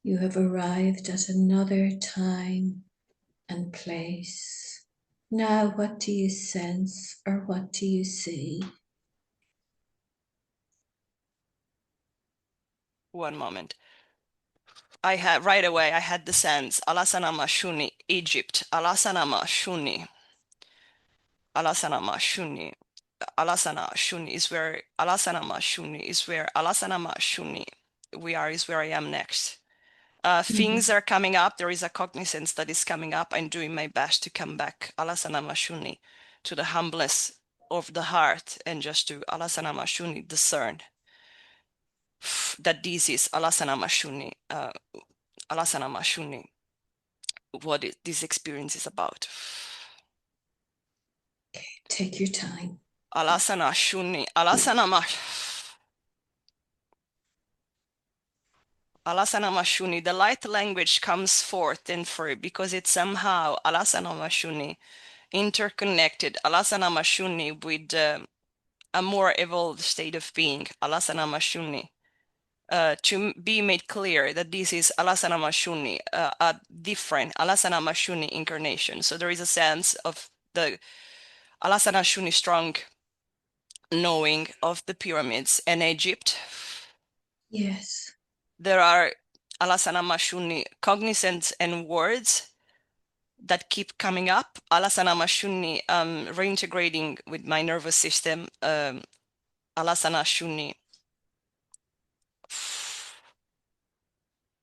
You have arrived at another time and place. Now, what do you sense or what do you see? One moment. I had right away, I had the sense, Alasanama Shuni, Egypt, Alasanama Shuni, Alasanama Shuni, Alasana Shuni is where, Alasanama Shuni is where, Alasanama Shuni, we are is where I am next. Things are coming up. There is a cognizance that is coming up. I'm doing my best to come back, Alasanama Shuni, to the humbleness of the heart and just to Alasanama Shuni discern that this is Alasanama Shuni, Alasanama Shuni, what this experience is about. Okay, take your time. Alasana Shuni, Alasanama. Alasana Mashuni, the light language comes forth and free because it's somehow Alasana Mashuni interconnected Alasana Mashuni with a more evolved state of being, Alasana Mashuni. To be made clear that this is Alasana Mashuni, a different Alasana Mashuni incarnation. So there is a sense of the Alasana Shuni strong knowing of the pyramids and Egypt. Yes. There are Alasana Mashuni cognizance and words that keep coming up. Alasana Mashuni reintegrating with my nervous system. Alasana Shuni.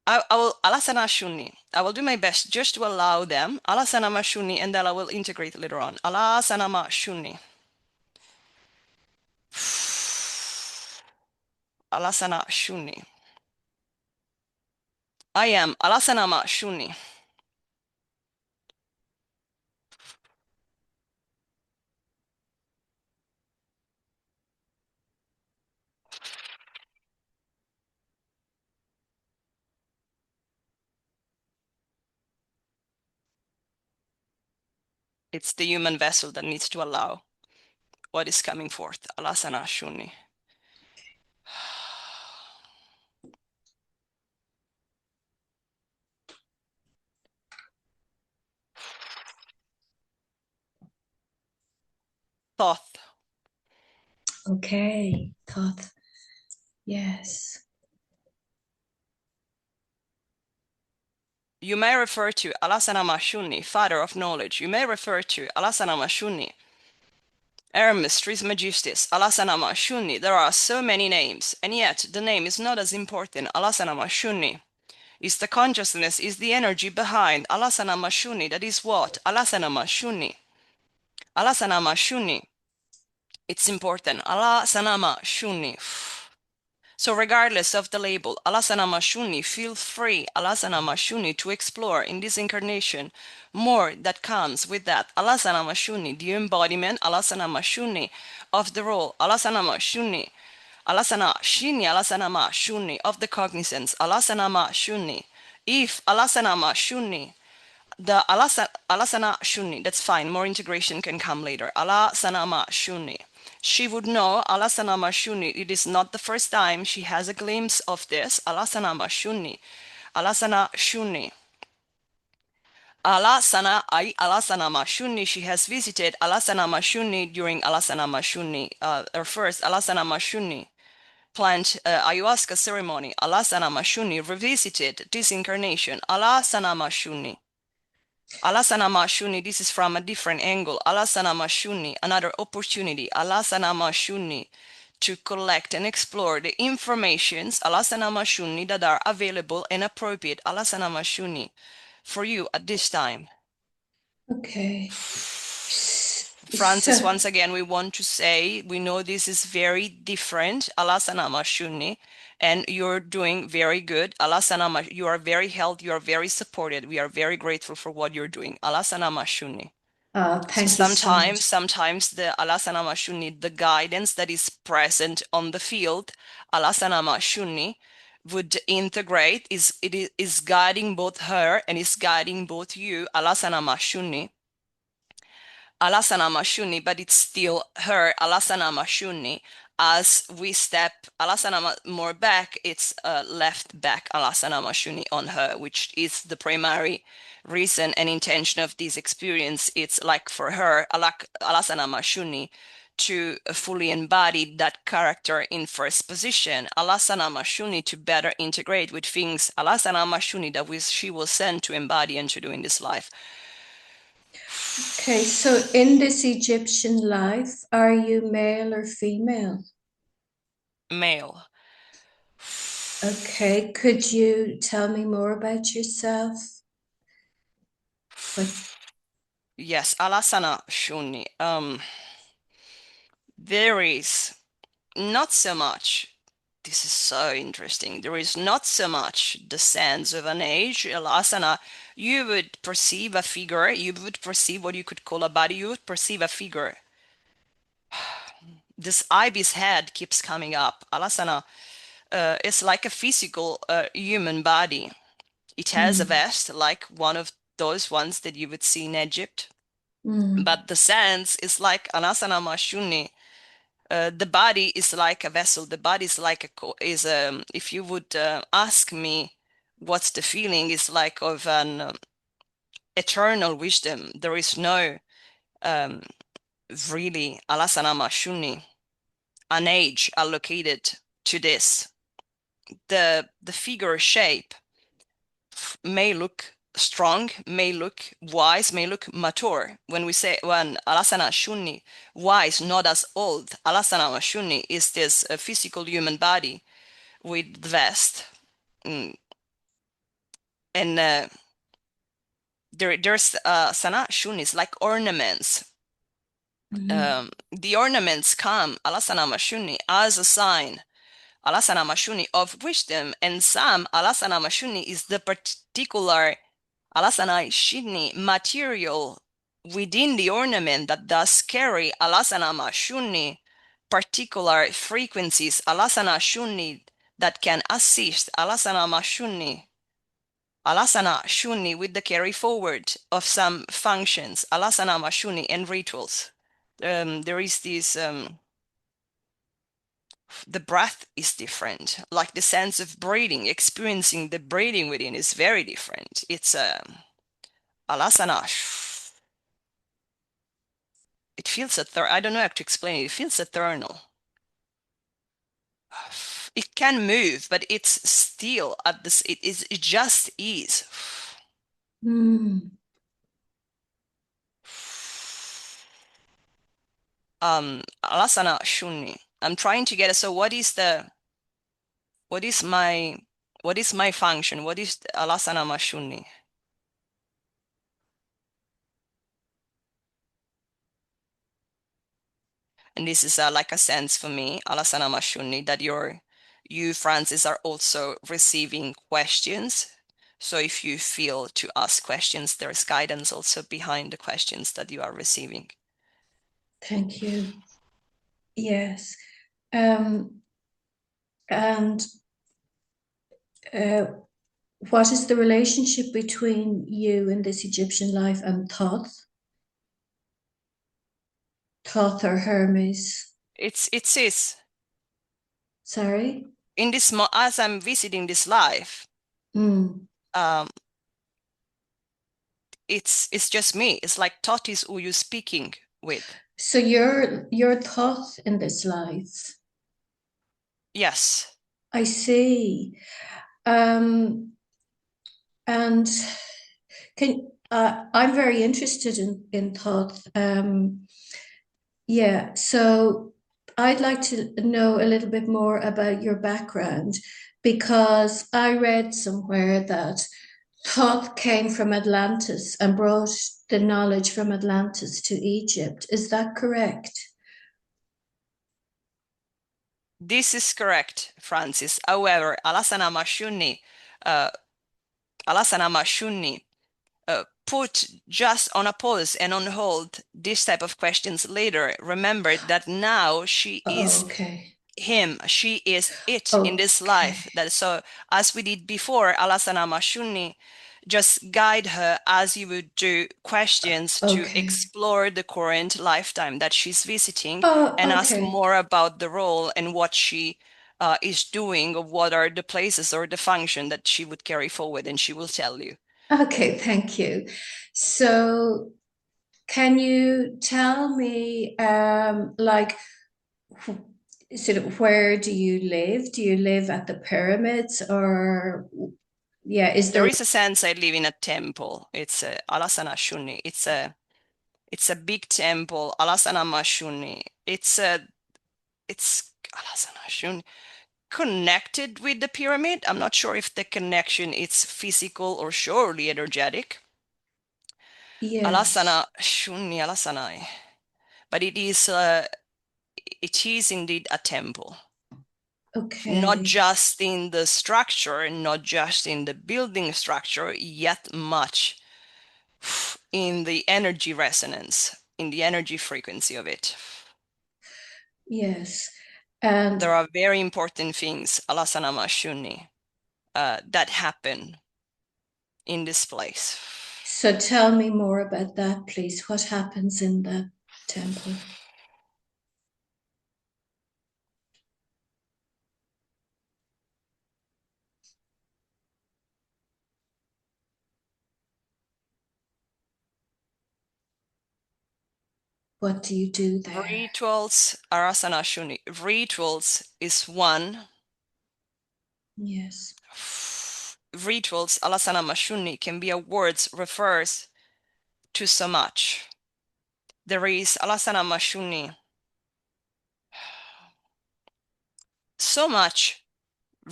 I will Alasana Shuni. I will do my best just to allow them. Alasana Mashuni, and then I will integrate later on. Alasana Mashuni. Alasana Shuni. I am Alasana Mashuni. It's the human vessel that needs to allow what is coming forth. Alasana Shuni. Thoth. Okay, Thoth. Yes. You may refer to Alasana Mashuni, father of knowledge. You may refer to Alasana Mashuni, Hermes Trismegistus, Alasana Mashuni. There are so many names, and yet the name is not as important. Alasana Mashuni is the consciousness, is the energy behind Alasana Mashuni. That is what? Alasana Mashuni. Alasana Mashuni. It's important. Alasana Mashuni. So regardless of the label, Alasana Mashuni, feel free, Alasana Mashuni, to explore in this incarnation more that comes with that. Alasana Mashuni, the embodiment, Alasana Mashuni, of the role, Alasana Mashuni, Alasana Shini, Alasana Mashuni, of the cognizance, Alasana Mashuni. If Alasana Mashuni, the Alasana Shuni, that's fine, more integration can come later. Alasana Shuni. She would know Alasana Shuni. It is not the first time she has a glimpse of this. Alasana Shuni. Alasana Shuni. Alasana Mashuni. She has visited Alasana Mashuni during Alasana Mashuni, her first Alasana Mashuni plant ayahuasca ceremony. Alasana Mashuni revisited this incarnation. Alasana Mashuni. Alasana Mashuni, this is from a different angle. Alasana Mashuni, another opportunity. Alasana Mashuni, to collect and explore the informations, Alasana Mashuni, that are available and appropriate. Alasana Mashuni, for you at this time. Okay. Francis, So, once again, we want to say, we know this is very different. Alasana Mashuni, and you're doing very good. Alasana, you are very healthy, you are very supported. We are very grateful for what you're doing. Alasana Mashuni. So thank you so much. sometimes the Alasana Mashuni, the guidance that is present on the field, Alasana Mashuni would integrate, is guiding both her and is guiding both you, Alasana Mashuni. Alasana Mashuni, but it's still her, Alasana Mashuni. As we step Alasana more back, it's left back Alasana Mashuni on her, which is the primary reason and intention of this experience. It's like for her, Alasana Mashuni, to fully embody that character in first position. Alasana Mashuni to better integrate with things. Alasana Mashuni that she was sent to embody and to do in this life. Okay, so in this Egyptian life, are you male or female? Male. Okay, could you tell me more about yourself? What? Yes, Alasana Shuni. There is not so much. This is so interesting. There is not so much the sense of an age. Alasana, you would perceive a figure, you would perceive what you could call a body, you would perceive a figure. This ibis head keeps coming up. Alasana is like a physical human body. It has a Mm, vest, like one of those ones that you would see in Egypt. mm, But the sense is like Anasana Mashuni. The body is like a vessel. The body is like if you would ask me what's the feeling, is like of an eternal wisdom. There is no um, really Alasana Mashuni, an age allocated to this. The figure shape may look strong, may look wise, may look mature. When Alasana Shuni, wise, not as old, Alasana Shuni is this physical human body with vest. Mm. And there's Sana Shuni is like ornaments. mm, The ornaments come, Alasana Shuni, as a sign, Alasana Mashuni, of wisdom, and some Alasana Mashuni is the particular Alasana Shini material within the ornament that does carry Alasana Mashuni particular frequencies, Alasana Shuni that can assist Alasana Mashuni, Alasana Shuni with the carry forward of some functions, Alasana Mashuni and rituals. There is this the breath is different, like the sense of breathing, experiencing the breathing within is very different. It's alasana. It feels I don't know how to explain it. It feels eternal. It can move, but it's still at this. It just is. mm. Alasana shuni. I'm trying to get it. So what is my function? What is alasana mashuni? And this is like a sense for me, Alasana Mashuni, that you, Francis, are also receiving questions. So if you feel to ask questions, there's guidance also behind the questions that you are receiving. Thank you. Yes. Um, and uh, what is the relationship between you in this Egyptian life and Thoth? Thoth or Hermes? It says Sorry? in this as I'm visiting this life, Mm. um, it's just me. It's like Thoth is who you're speaking with. So you're Thoth in this life. Yes. I see. Um, and I'm very interested in Thoth. Yeah, so I'd like to know a little bit more about your background because I read somewhere that Thoth came from Atlantis and brought the knowledge from Atlantis to Egypt. Is that correct? This is correct, Francis. However, uh, Alasana Mashuni put just on a pause and on hold this type of questions later. Remember that now she Oh, is okay. him, she is it in this life. Okay. That so as we did before, Alasana Mashuni just guide her as you would do questions to Okay. explore the current lifetime that she's visiting Oh, and ask okay. more about the role and what she is doing, or what are the places or the function that she would carry forward, and she will tell you. Okay, thank you. So, can you tell me, like, sort of where do you live? Do you live at the pyramids, or yeah, is There there? is a sense I live in a temple. It's a Alasana Shuni. It's a big temple, Alasana Mashuni. It's Alasana Shuni connected with the pyramid. I'm not sure if the connection is physical or surely energetic. Yes. Alasana Shuni Alasanai. But it is indeed a temple. Not Okay. just in the structure, not just in the building structure, yet much in the energy resonance, in the energy frequency of it. Yes. And There are very important things, Alasana Mashuni, that happen in this place. so tell me more about that, please. What happens in the temple? What do you do there? Rituals, Arasana Shuni. Rituals is one. Yes. Rituals, Alasana Mashuni, can be a words refers to so much. There is Alasana Mashuni, so much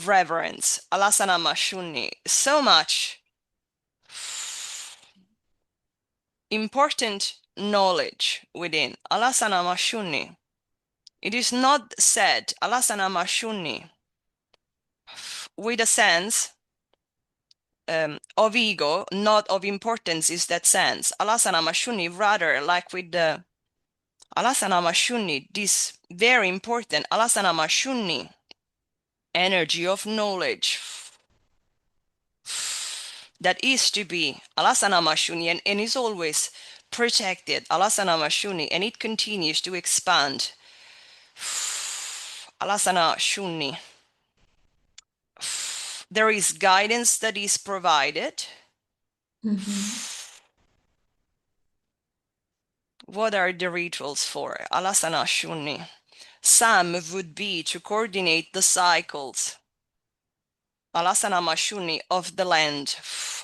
reverence, Alasana Mashuni, so much important knowledge within Alasana Mashuni. It is not said Alasana Mashuni with a sense of ego, not of importance, is that sense. Alasana Mashuni, rather like with the Alasana Mashuni, this very important Alasana Mashuni, energy of knowledge that is to be Alasana Mashuni, and is always protected, Alasana Mashuni, and it continues to expand. Alasana Shuni. There is guidance that is provided. Mm-hmm. What are the rituals for? Alasana Shuni. Some would be to coordinate the cycles. Alasana Mashuni of the land.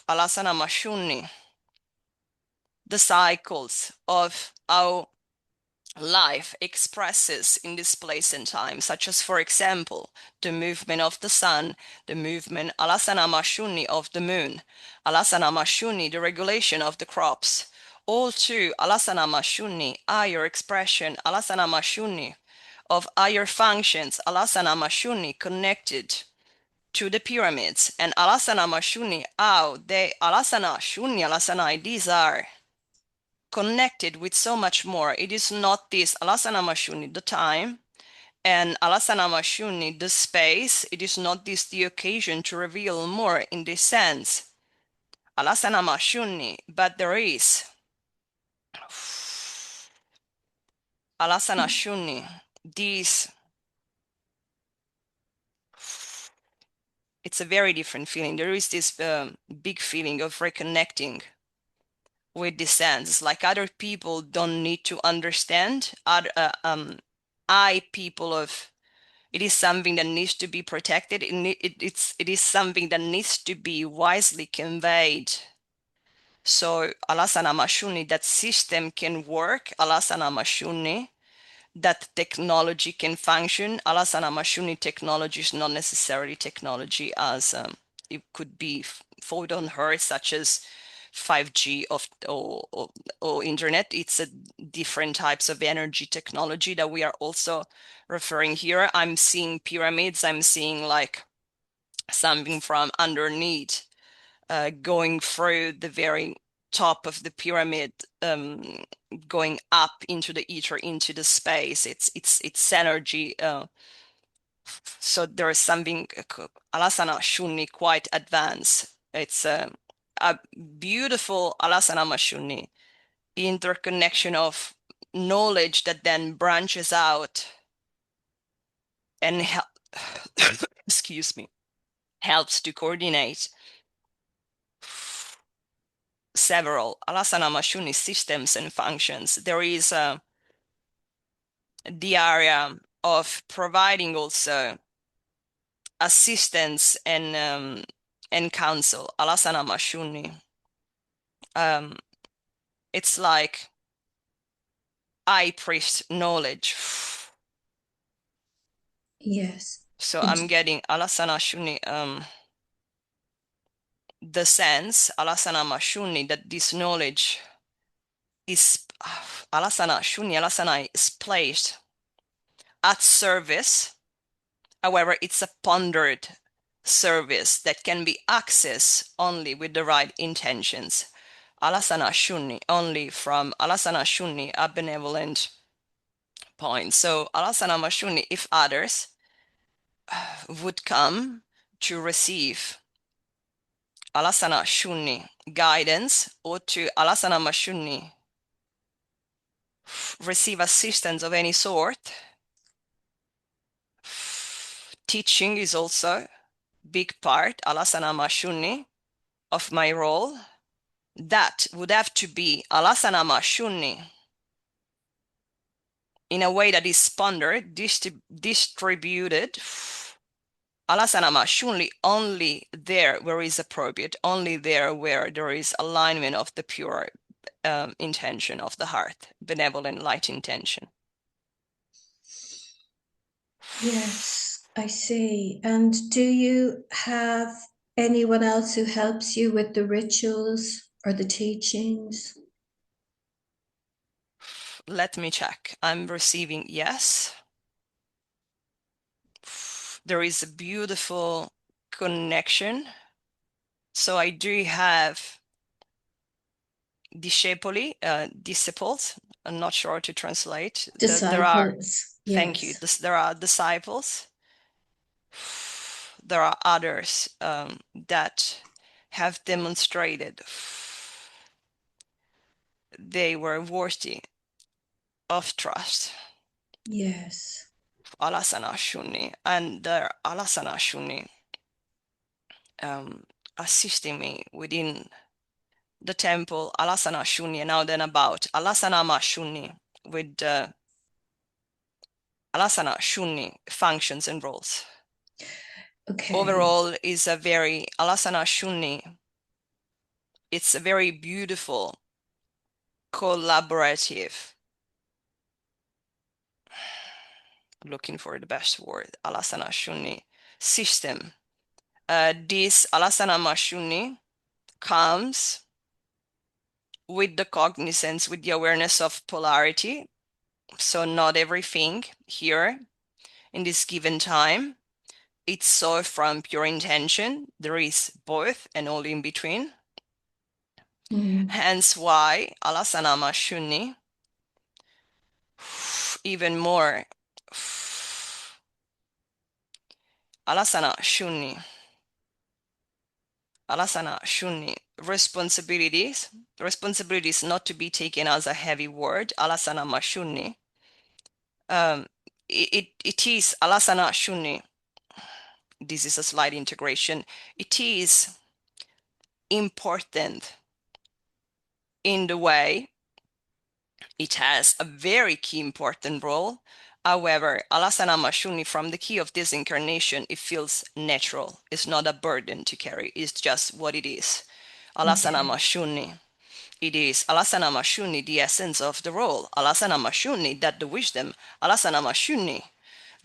Alasana Mashuni. The cycles of our life expresses in this place and time, such as, for example, the movement of the sun, the movement Alasana Mashuni of the moon, Alasana Mashuni, the regulation of the crops. All too, Alasana Mashuni, higher expression, Alasana Mashuni, of higher functions, Alasana Mashuni, connected to the pyramids, and Alasana Mashuni, how they, Alasana Shuni, Alasana, these are connected with so much more. It is not this Alasana Mashuni, the time, and Alasana Mashuni, the space. It is not this the occasion to reveal more in this sense. Alasana Mashuni, but there is Alasana Shuni, this, it's a very different feeling. There is this big feeling of reconnecting with this sense. It's like other people don't need to understand. I people of, it is something that needs to be protected. It is something that needs to be wisely conveyed. So Alasana Mashuni, that system can work. Alasana Mashuni, that technology can function. Alasana Mashuni, technology is not necessarily technology as it could be thought on her, such as 5G or internet. It's a different types of energy technology that we are also referring here. I'm seeing pyramids. I'm seeing like something from underneath, going through the very top of the pyramid, going up into the ether, into the space. It's energy. So there is something Alasana Shuni quite advanced. It's a beautiful Alasana Mashuni, interconnection of knowledge that then branches out and excuse me, helps to coordinate several Alasana Mashuni systems and functions. There is the area of providing also assistance and counsel, Alasana Mashuni. It's like high priest knowledge. Yes. So I'm getting Alasana Shuni, the sense, Alasana Mashuni, that this knowledge is, Alasana Shuni, Alasana is placed at service. However, it's a pondered service that can be accessed only with the right intentions. Alasana Shuni, only from Alasana Shuni, a benevolent point. So Alasana Mashuni, if others would come to receive Alasana Shuni guidance or to Alasana Mashuni receive assistance of any sort, teaching is also big part, Alasana Mashuni, of my role. That would have to be Alasana Mashuni in a way that is pondered, distributed. Alasana Mashuni only there where is appropriate, only there where there is alignment of the pure intention of the heart, benevolent light intention. Yes, I see. And do you have anyone else who helps you with the rituals or the teachings? Let me check. I'm receiving yes. There is a beautiful connection. So I do have discepoli, disciples. I'm not sure how to translate. There are, Disciples. thank you. Yes. There are disciples. There are others that have demonstrated they were worthy of trust. Yes. Alasana Shuni, and Alasana Shuni assisting me within the temple, Alasana Shuni, and now then about Alasana Mashuni with Alasana Shuni functions and roles. Okay. Overall is a very Alasana Shuni. It's a very beautiful, collaborative, looking for the best word, Alasana Shuni system. This Alasana Mashuni comes with the cognizance, with the awareness of polarity. So not everything here in this given time, it's so from pure intention. There is both and all in between. Hence why Alasana Mashuni, even more, Alasana Shuni, Alasana Shuni, responsibilities not to be taken as a heavy word, Alasana Mashuni. It is Alasana Shuni. This is a slight integration. It is important in the way it has a very key important role. However, Alasana Mashuni, from the key of this incarnation, it feels natural. It's not a burden to carry. It's just what it is. Alasana Mashuni. It is Alasana Mashuni, the essence of the role. Alasana Mashuni, that the wisdom. Alasana Mashuni,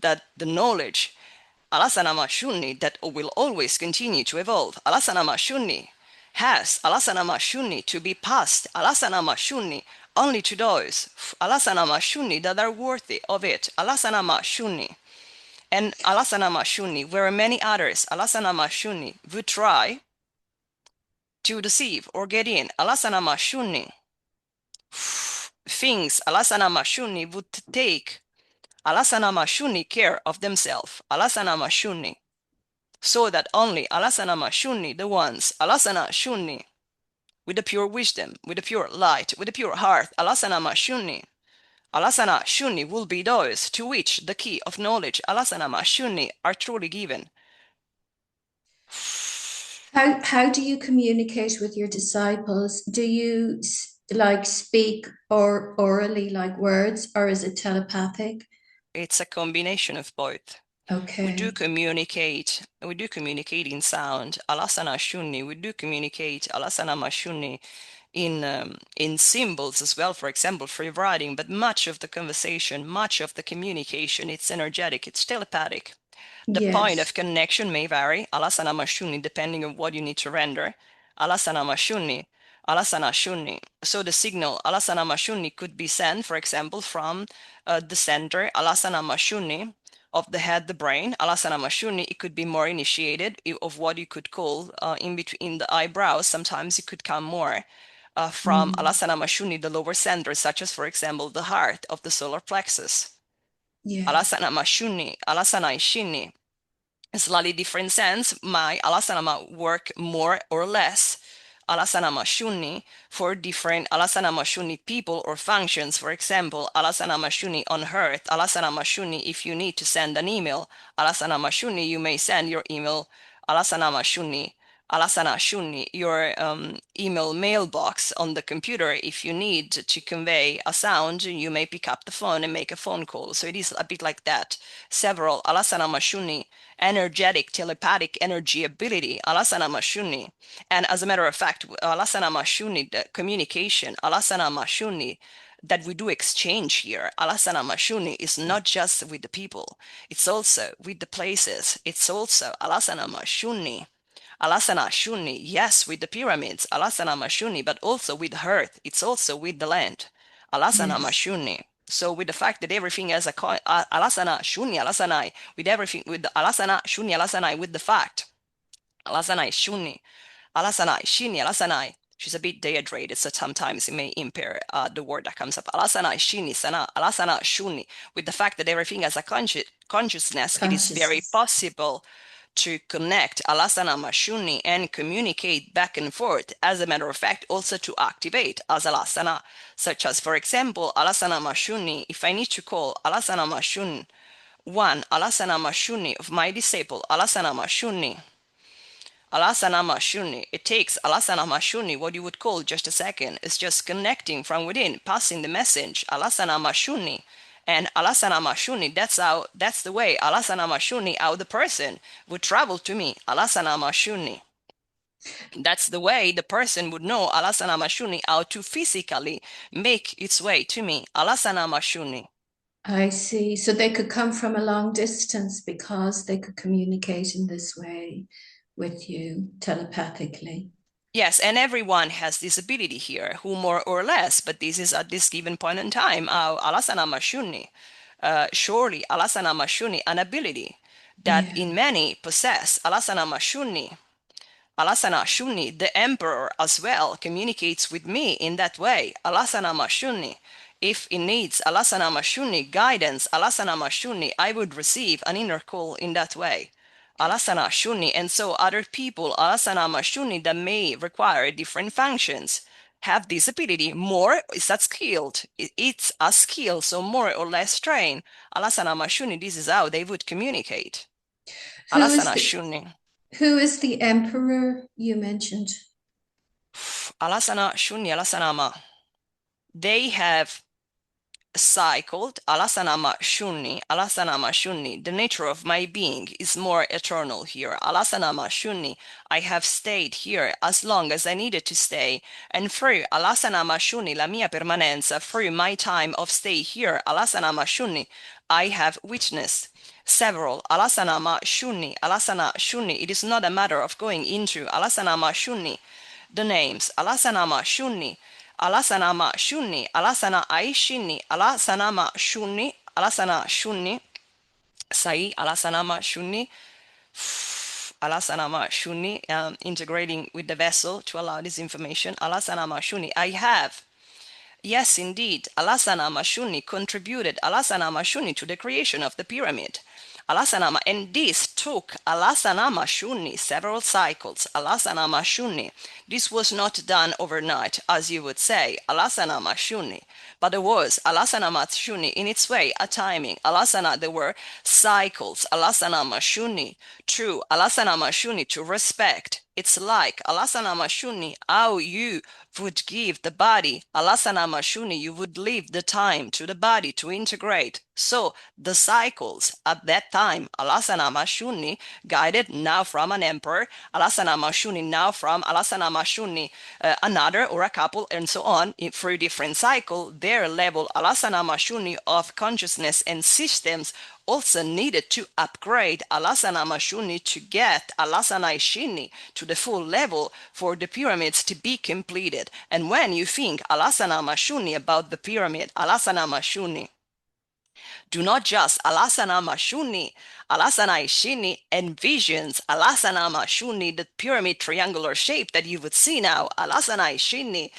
that the knowledge. Alasana Mashuni, that will always continue to evolve. Alasana Mashuni has Alasana Mashuni to be passed. Alasana Mashuni only to those. Alasana Mashuni that are worthy of it. Alasana Mashuni. And Alasana Mashuni, where many others, Alasana Mashuni, would try to deceive or get in. Alasana Mashuni. Things Alasana Mashuni would take Alasana Mashuni care of themselves. Alasana Mashuni. So that only Alasana Mashuni, the ones, Alasana Shuni, with the pure wisdom, with the pure light, with the pure heart, Alasana Mashuni. Alasana Shuni will be those to which the key of knowledge, Alasana Mashuni, are truly given. How do you communicate with your disciples? Do you like speak or orally like words, or is it telepathic? It's a combination of both. We do Okay. communicate in sound, Alasana Shuni. We do communicate Alasana Mashuni in symbols as well, for example, free writing, but much of the conversation, much of the communication, it's energetic, it's telepathic. The point of Yes. connection may vary, Alasana Mashuni, depending on what you need to render. Alasana Mashuni, Alasana Shuni. So the signal Alasana Mashuni could be sent, for example, from the center, Alasana Mashuni, of the head, the brain. Alasana Mashuni, it could be more initiated of what you could call in between the eyebrows. Sometimes it could come more from Mm. Alasana Mashuni, the lower center, such as, for example, the heart of the solar plexus. Yes. Alasana Mashuni, Alasana Ishini, a slightly different sense. My Alasanama work more or less Alasanama Shuni for different Alasanama Shuni people or functions. For example, Alasanama Shuni on Earth, Alasanama Shuni if you need to send an email, Alasanama Shuni you may send your email, Alasanama Shuni Alasana Shuni, your email mailbox on the computer. If you need to convey a sound, you may pick up the phone and make a phone call. So it is a bit like that. Several Alasana Mashuni, energetic, telepathic energy ability, Alasana Mashuni. And as a matter of fact, Alasana Mashuni, the communication, Alasana Mashuni, that we do exchange here, Alasana Mashuni, is not just with the people, it's also with the places. It's also Alasana Mashuni. Alasana Shuni, yes, with the pyramids, Alasana Mashuni, but also with earth, it's also with the land. Alasana Yes. Mashuni. So with the fact that everything has a Alasana Shuni, Alasanai, with everything, with the Alasana Shuni, Alasanai, with the fact. Alasanai Shuni, Alasanai, Shini, Alasanai. She's a bit dehydrated, so sometimes it may impair the word that comes up. Alasanai, Shini, Sana, Alasana, Shuni. With the fact that everything has a consciousness, it is very Consciousness. possible to connect Alasana Mashuni and communicate back and forth. As a matter of fact, also to activate as Alasana, such as, for example, Alasana Mashuni. If I need to call Alasana Mashun, one Alasana Mashuni of my disciple, Alasana Mashuni. Alasana Mashuni. It takes Alasana Mashuni, what you would call just a second. It's just connecting from within, passing the message. Alasana Mashuni. And Alasana Mashuni, that's the way Alasana Mashuni, how the person would travel to me. Alasana Mashuni. That's the way the person would know Alasana Mashuni, how to physically make its way to me. Alasana Mashuni. I see. So they could come from a long distance because they could communicate in this way with you telepathically. Yes, and everyone has this ability here, who more or less, but this is at this given point in time. Alasana Mashuni, surely Alasana Mashuni, an ability that Yeah. in many possess. Alasana Mashuni, Alasana Shuni, the emperor as well, communicates with me in that way. Alasana Mashuni. If it needs Alasana Mashuni guidance, Alasana Mashuni, I would receive an inner call in that way. Alasana Shuni, and so other people, Alasana Mashuni, that may require different functions, have this ability. More is that skilled. It's a skill, so more or less trained. Alasana Mashuni, this is how they would communicate. Who is Alasana the Shuni. who is the emperor you mentioned? Alasana Shuni, Alasanama. They have cycled Alasanama Shuni. The nature of my being is more eternal here. Alasanama Shuni. I have stayed here as long as I needed to stay. And through Alasanama Shuni, la mia permanenza, through my time of stay here, Alasanama Shuni, I have witnessed several Alasanama Shuni. It is not a matter of going into Alasanama Shuni. The names Alasanama Shuni, Alasanama Shuni, Alasana Aishini, Alasanama Shuni, Alasana Shuni, Sai, Alasanama Shuni, Alasanama Shuni, integrating with the vessel to allow this information. Alasanama Shuni, I have. Yes, indeed, Alasana Mashuni contributed Alasana Mashuni to the creation of the pyramid. Alasanama, and this took Alasanama Shuni several cycles. Alasanama Shuni. This was not done overnight, as you would say, Alasanama Shuni. But there was Alasanama Shuni in its way, a timing. Alasana, there were cycles. Alasanama Shuni. True, Alasanama Shuni, to respect. It's like Alasanama Shuni, how you would give the body Alasanama Shuni, you would leave the time to the body to integrate. So the cycles at that time, Alasanama Shuni, guided now from an emperor, Alasanama Shuni now from Alasanama Shuni, another or a couple, and so on, through different cycle, their level Alasanama Shuni of consciousness and systems also needed to upgrade Alasanama Shuni to get Alasana Shini to the full level for the pyramids to be completed. And when you think Alasanama Shuni about the pyramid, Alasanama Shuni, do not just Alasanama Shuni, Alasana Shini envisions Alasanama Shuni, the pyramid triangular shape that you would see now, Alasana Shini.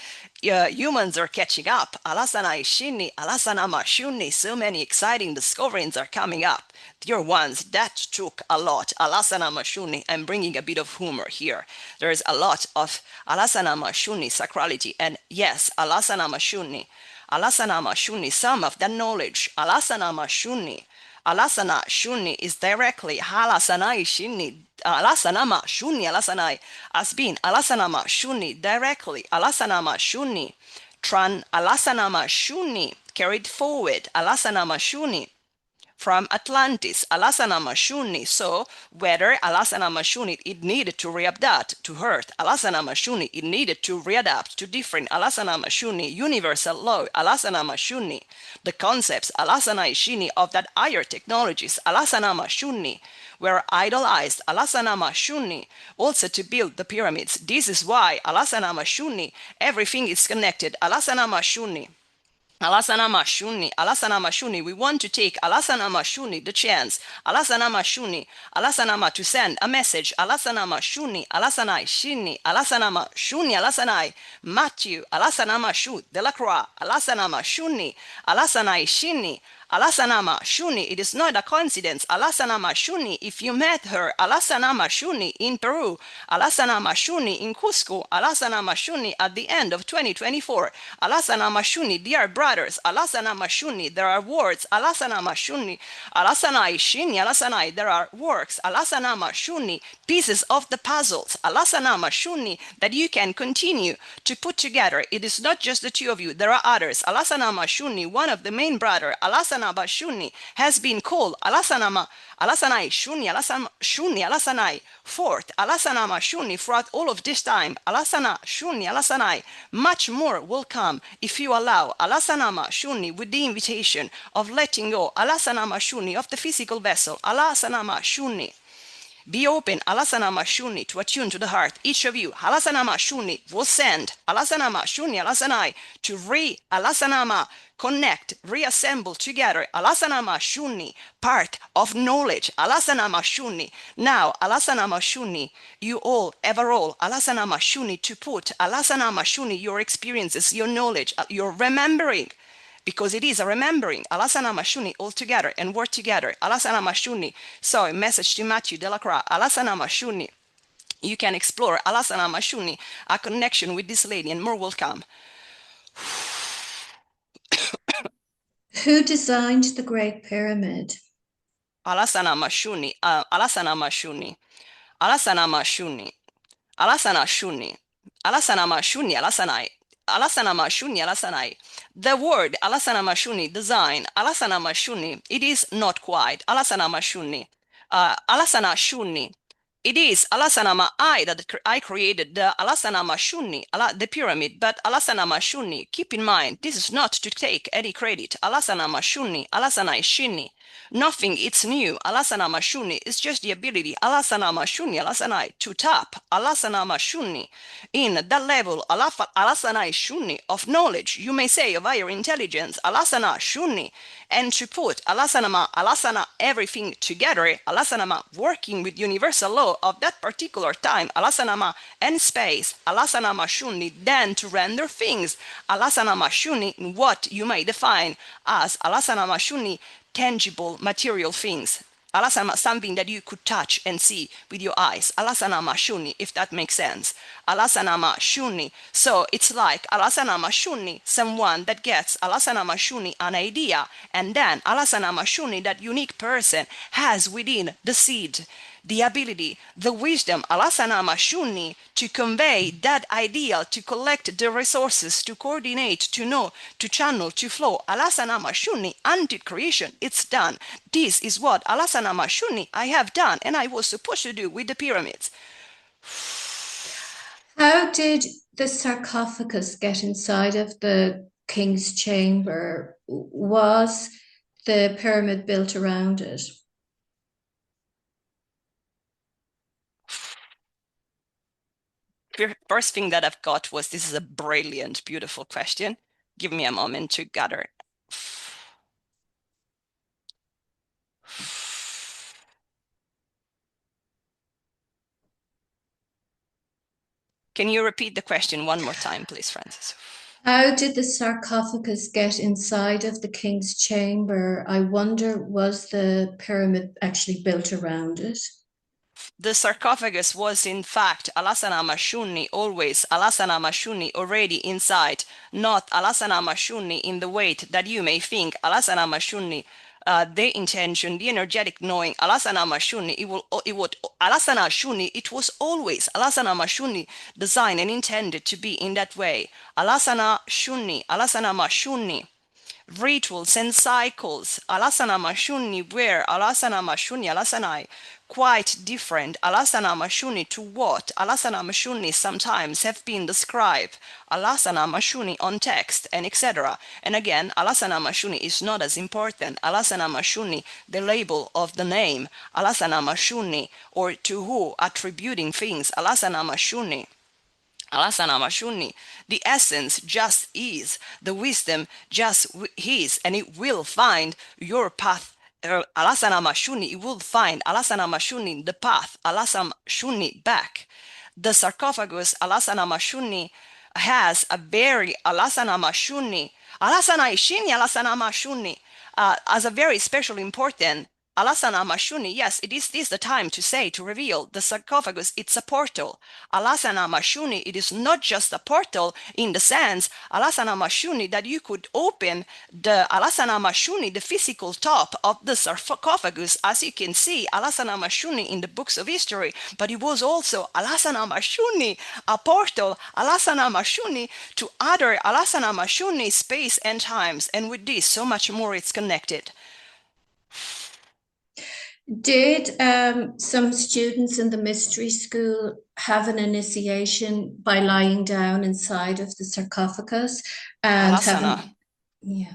Humans are catching up. Alasana Shini, Alasanama Shuni, so many exciting discoveries are coming up. Dear ones, that took a lot. Alasanama Shuni, I'm bringing a bit of humor here. There is a lot of Alasanama Shuni sacrality, and yes, Alasanama Shuni, some of that knowledge, Alasanama Shuni. Alasana Shuni is directly Alasanai Shini. Alasanama Shuni, Alasanai has been Alasanama Shuni directly. Alasanama Shuni. Alasanama Shuni carried forward. Alasanama Shuni from Atlantis, Alasanama Shuni. So whether Alasanama Shuni, it needed to readapt to Earth, Alasanama Shuni, it needed to readapt to different Alasanama Shuni, universal law, Alasanama Shuni, the concepts, Alasana Shini of that higher technologies, Alasanama Shuni, were idolized, Alasanama Shuni, also to build the pyramids. This is why Alasanama Shuni, everything is connected, Alasanama Shuni. Alasanama Shuni, we want to take Alasanama Shuni the chance, Alasanama Shuni, Alasanama to send a message, Alasanama Shuni, Alasanai Shini, Alasanama Shuni, Alasanai, Matthew, Alasanama Shu, Delacroix, Alasanama Shuni, Alasanai Shini, Alasanama Shuni, it is not a coincidence. Alasanama Shuni, if you met her, Alasanama Shuni in Peru, Alasanama Shuni in Cusco, Alasanama Shuni at the end of 2024, Alasanama Shuni, dear brothers, Alasanama Shuni, there are words, Alasanama Shuni, Alasanai Shini, Alasanai, there are works, Alasanama Shuni, pieces of the puzzles, Alasanama Shuni, that you can continue to put together. It is not just the two of you, there are others. Alasanama Shuni, one of the main brother, Alasanama Shuni, has been called Alasanai Shuni, Alasanai, fourth, Alasanama Shuni, throughout all of this time, Alasana Shuni, Alasanai, much more will come if you allow Alasanama Shuni with the invitation of letting go, Alasanama Shuni of the physical vessel, Alasanama Shuni. Be open, Alasanama Shuni, to attune to the heart. Each of you, Alasanama Shuni, will send Alasanama Shuni, Alasanai, to Alasanama, connect, reassemble together, Alasanama Shuni, part of knowledge, Alasanama Shuni. Now, Alasanama Shuni, you all, ever all, Alasanama Shuni, to put Alasanama Shuni, your experiences, your knowledge, your remembering, because it is a remembering, Alasanama Shuni all together and work together, Alasanama Shuni. So, a message to Matthew Delacroix, Alasanama Shuni. You can explore Alasanama Shuni, a connection with this lady, and more will come. Who designed the Great Pyramid? Alasanama Shuni, Alasanama Shuni, Alasanama Shuni, Alasana Shuni, Alasanama Shuni, Alasanai. Alasanama Shuni, Alasanai. The word Alasanama Shuni, design, Alasanama Shuni, it is not quite Alasanama Shuni. Alasana Shuni, it is Alasanama I created the Alasanama Shuni, the pyramid, but Alasanama Shuni, keep in mind, this is not to take any credit. Alasanama Shuni, Alasanai Shini. Nothing, it's new. Alasanama Shuni is just the ability, Alasanama Shuni, Alasanai, to tap Alasanama Shuni in that level, Alasanai Shuni of knowledge, you may say of higher intelligence, Alasana Shuni, and to put Alasana, everything together, Alasanama, working with universal law of that particular time, Alasanama, and space, Alasanama Shuni, then to render things, Alasanama Shuni, in what you may define as Alasanama Shuni, tangible material things. Alasanama, something that you could touch and see with your eyes. Alasanama shuni, if that makes sense. Alasanama shuni. So it's like alasanama shuni, someone that gets alasanama shuni, an idea, and then alasanama shuni, that unique person has within the seed the ability, the wisdom, alasanama shuni, to convey that ideal, to collect the resources, to coordinate, to know, to channel, to flow. Alasanama shuni, until creation, it's done. This is what alasanama shuni I have done and I was supposed to do with the pyramids. How did the sarcophagus get inside of the king's chamber? Was the pyramid built around it? First thing that I've got was, this is a brilliant, beautiful question. Give me a moment to gather. Can you repeat the question one more time, please, Francis? How did the sarcophagus get inside of the king's chamber? I wonder, was the pyramid actually built around it? The sarcophagus was in fact alasanama shuni, always alasanama shuni already inside, not alasanama shuni in the weight that you may think. Alasanama shuni, the intention, the energetic knowing, alasanama shuni, alasana shuni, it was always alasanama shuni designed and intended to be in that way. Alasana shuni, alasanama shuni. Rituals and cycles, alasana mashuni, where alasana mashuni, alasanai, quite different. Alasana mashuni to what? Alasana mashuni sometimes have been described, alasana mashuni on text, and etc. And again, alasana mashuni is not as important. Alasana mashuni, the label of the name, alasana mashuni, or to who attributing things, alasana mashuni. Alasana Mashuni, the essence just is, the wisdom just is, and it will find your path. Alasana Mashuni, it will find Alasana Mashuni, the path, Alasana Mashuni back. The sarcophagus, Alasana Mashuni, has a very Alasana Mashuni, Alasana Ishini, Alasana Mashuni, as a very special important Alasana Mashuni, yes, it is this the time to say, to reveal the sarcophagus, it's a portal. Alasana Mashuni, it is not just a portal in the sense, Alasana Mashuni, that you could open the Alasana Mashuni, the physical top of the sarcophagus, as you can see, Alasana Mashuni in the books of history, but it was also Alasana Mashuni, a portal, Alasana Mashuni, to other Alasana Mashuni space and times, and with this, so much more it's connected. Did some students in the mystery school have an initiation by lying down inside of the sarcophagus and Alasana. having, yeah.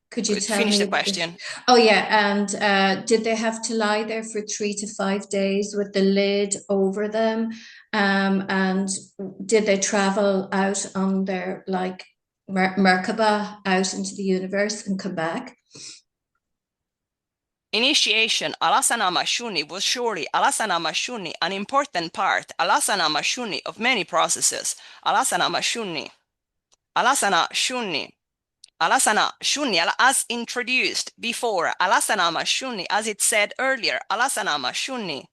Could you Could tell finish me the a bit? question. Oh, yeah. And did they have to lie there for 3 to 5 days with the lid over them? And did they travel out on their like Merkaba out into the universe and come back? Initiation, Alasana Mashuni, was surely Alasana Mashuni, an important part, Alasana Mashuni, of many processes. Alasana Mashuni, Alasana Shuni, Alasana Shuni, as introduced before, Alasana Mashuni, as it said earlier, Alasana Mashuni,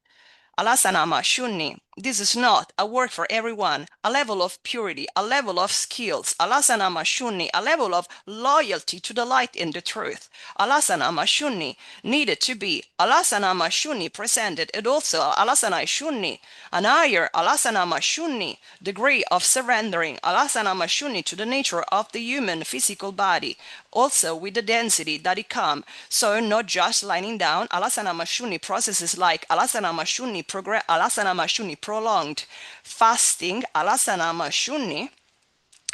Alasana Mashuni. This is not a work for everyone. A level of purity, a level of skills, Alasana Mashuni, a level of loyalty to the light and the truth. Alasana Mashuni needed to be Alasana Mashuni presented, and also Alasana Shuni, an higher Alasana Mashuni degree of surrendering, Alasana Mashuni, to the nature of the human physical body, also with the density that it comes. So not just lying down, Alasana Mashuni processes like Alasana Mashuni Alasana Mashuni prolonged fasting, Alasana Mashuni,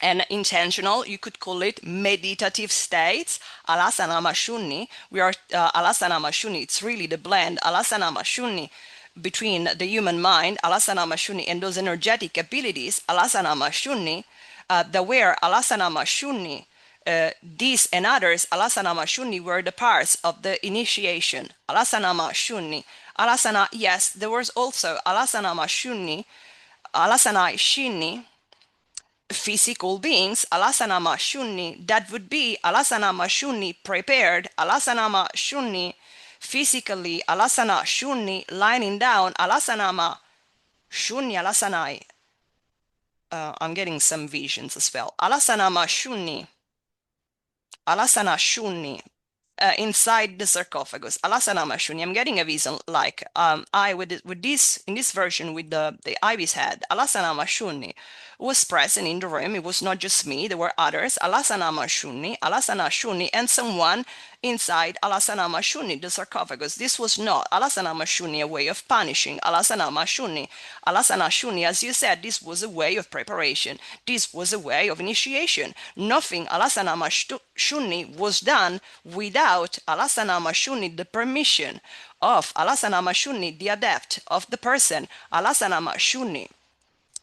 and intentional, you could call it meditative states, Alasana Mashuni. We are Alasana Mashuni, it's really the blend, Alasana Mashuni, between the human mind, Alasana Mashuni, and those energetic abilities, Alasana Mashuni, the where Alasana Mashuni, these and others, Alasana Mashuni, were the parts of the initiation. Alasana Mashuni. Alasana, yes, there was also Alasana Mashuni, Alasana Shini, physical beings, Alasana Mashuni, that would be Alasana Mashuni prepared, Alasana Mashuni physically alasana shunni, lying down alasanama shunni alasanai. I'm getting some visions as well. Alasanama shunni, alasana shunni. Inside the sarcophagus, alasanama shunni. I'm getting a vision like I with this in this version with the ibis head. Alasanama shunni was present in the room. It was not just me. There were others. Alasanama shunni, and someone inside alasanama shunni, the sarcophagus. This was not alasanama shunni, a way of punishing. Alasanama shunni, as you said, this was a way of preparation. This was a way of initiation. Nothing alasanama shunni was done without alasanama shunni, the permission of alasanama shunni, the adept of the person. Alasanama shunni.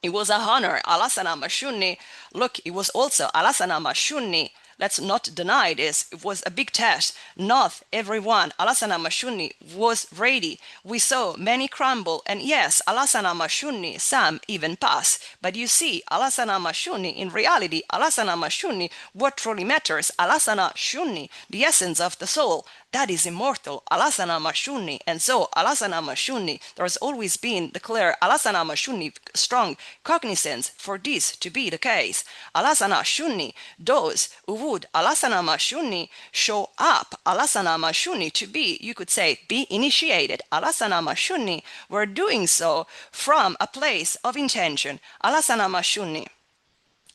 It was a honor. Alasanama shunni. Look, it was also alasanama shunni. Let's not deny this. It was a big test. Not everyone, alasanama shunni, was ready. We saw many crumble, and yes, alasanama shunni, some even pass. But you see, alasanama shunni, in reality, alasanama shunni, what truly matters, alasana shunni, the essence of the soul, that is immortal, alasanama shunni. And so, alasanama shunni, there has always been declared alasanama shunni, strong cognizance for this to be the case. Alasana shunni, those who would alasanama shunni show up alasanama shunni to be, you could say, be initiated. Alasanama shunni were doing so from a place of intention. Alasanama shunni.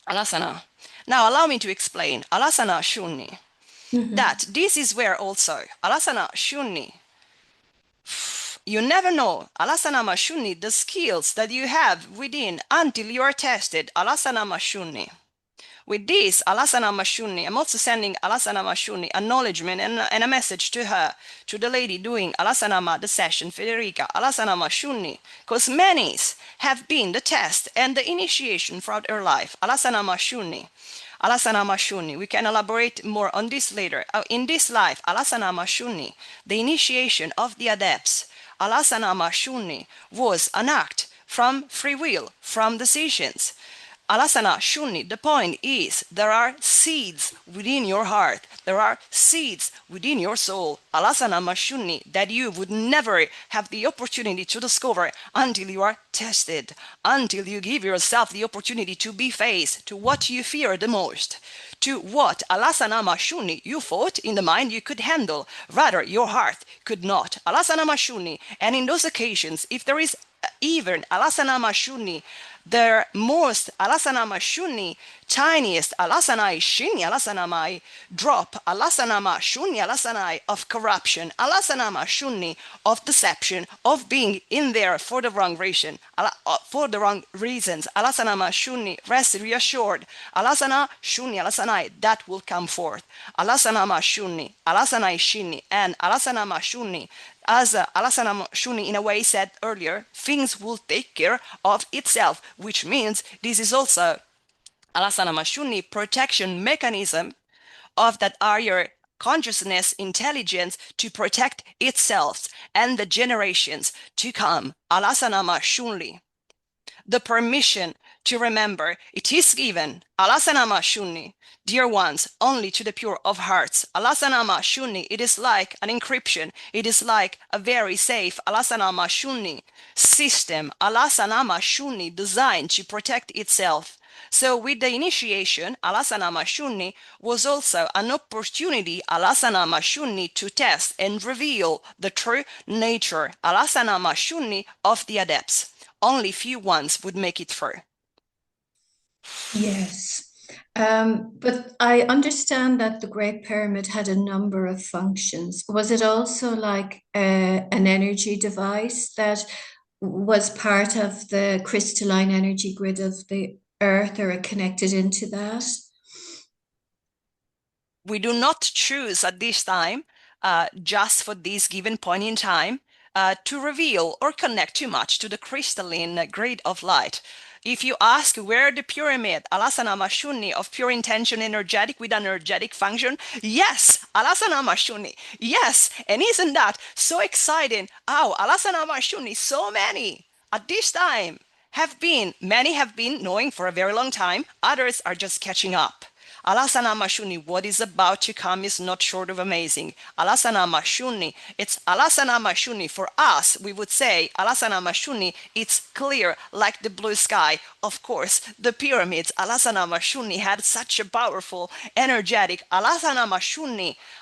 Alasana. Now allow me to explain. Alasana shunni. That this is where also alasana shunni, you never know alasanama shunni, the skills that you have within until you are tested. Alasanama shunni. With this alasanama shunni, I'm also sending alasanama shunni acknowledgement and a message to her, to the lady doing alasanama, the session, Federica. Alasanama shunni, because many have been the test and the initiation throughout her life. Alasanama shunni. Alasanama shunni. We can elaborate more on this later. In this life, alasanama shunni, the initiation of the adepts, alasanama shunni, was an act from free will, from decisions. Alasana shunni, the point is there are seeds within your heart. There are seeds within your soul. Alasana shunni, that you would never have the opportunity to discover until you are tested, until you give yourself the opportunity to be faced to what you fear the most, to what alasana shunni you thought in the mind you could handle, rather your heart could not. Alasana shunni, and in those occasions, if there is even alasana shunni, the most alasanama shunni, tiniest alasanai shini alasanamai drop alasanama shunni alasanai of corruption, alasanama shunni of deception, of being in there for the wrong reason, alasanama shunni, rest reassured, alasana shunni alasanai, that will come forth. Alasanama shunni, alasanai shini, and alasanama shunni, as Alasana Shuni in a way said earlier, things will take care of itself, which means this is also Alasana Shuni protection mechanism of that higher consciousness, intelligence to protect itself and the generations to come. Alasana Shunli. The permission to remember, it is given, alasanama shunni, dear ones, only to the pure of hearts. Alasanama shunni, it is like an encryption, it is like a very safe alasanama shunni system, alasanama shunni designed to protect itself. So with the initiation, alasanama shunni was also an opportunity, alasanama shunni, to test and reveal the true nature, alasanama shunni, of the adepts. Only few ones would make it through. Yes. But I understand that the Great Pyramid had a number of functions. Was it also like an energy device that was part of the crystalline energy grid of the Earth, or it connected into that? We do not choose at this time, just for this given point in time, to reveal or connect too much to the crystalline grid of light. If you ask where the pyramid, Alasana Mashuni, of pure intention energetic with an energetic function, yes, Alasana Mashuni, yes. And isn't that so exciting? Oh, Alasana Mashuni, so many at this time many have been knowing for a very long time, others are just catching up. Alasana Mashuni, what is about to come is not short of amazing. Alasana Mashuni, it's Alasana Mashuni. For us, we would say Alasana Mashuni, it's clear like the blue sky. Of course, the pyramids, Alasana Mashuni had such a powerful, energetic Alasana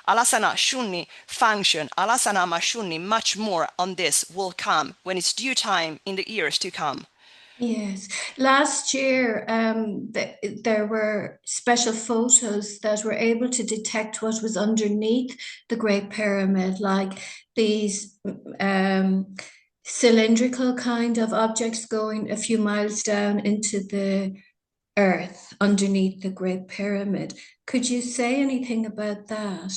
Shuni function. Alasana Mashuni, much more on this will come when it's due time in the years to come. Yes. Last year, there were special photos that were able to detect what was underneath the Great Pyramid, like these cylindrical kind of objects going a few miles down into the earth underneath the Great Pyramid. Could you say anything about that?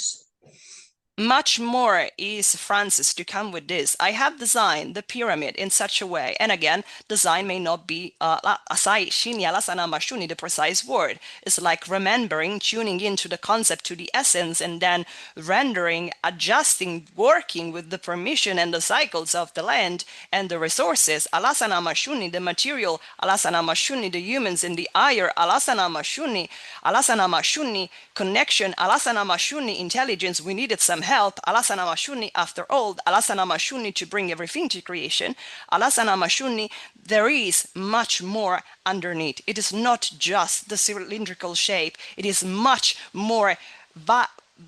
Much more is, Francis, to come with this. I have designed the pyramid in such a way, and again, design may not be asai shini alasana mashuni, the precise word. It's like remembering, tuning into the concept, to the essence, and then rendering, adjusting, working with the permission and the cycles of the land and the resources. Alasana mashuni, the material. Alasana mashuni, the humans in the higher. Alasana mashuni, connection. Alasana mashuni, intelligence. We needed some help. Alasana Mashuni, after all, Alasana Mashuni to bring everything to creation. Alasana Mashuni, there is much more underneath. It is not just the cylindrical shape. It is much more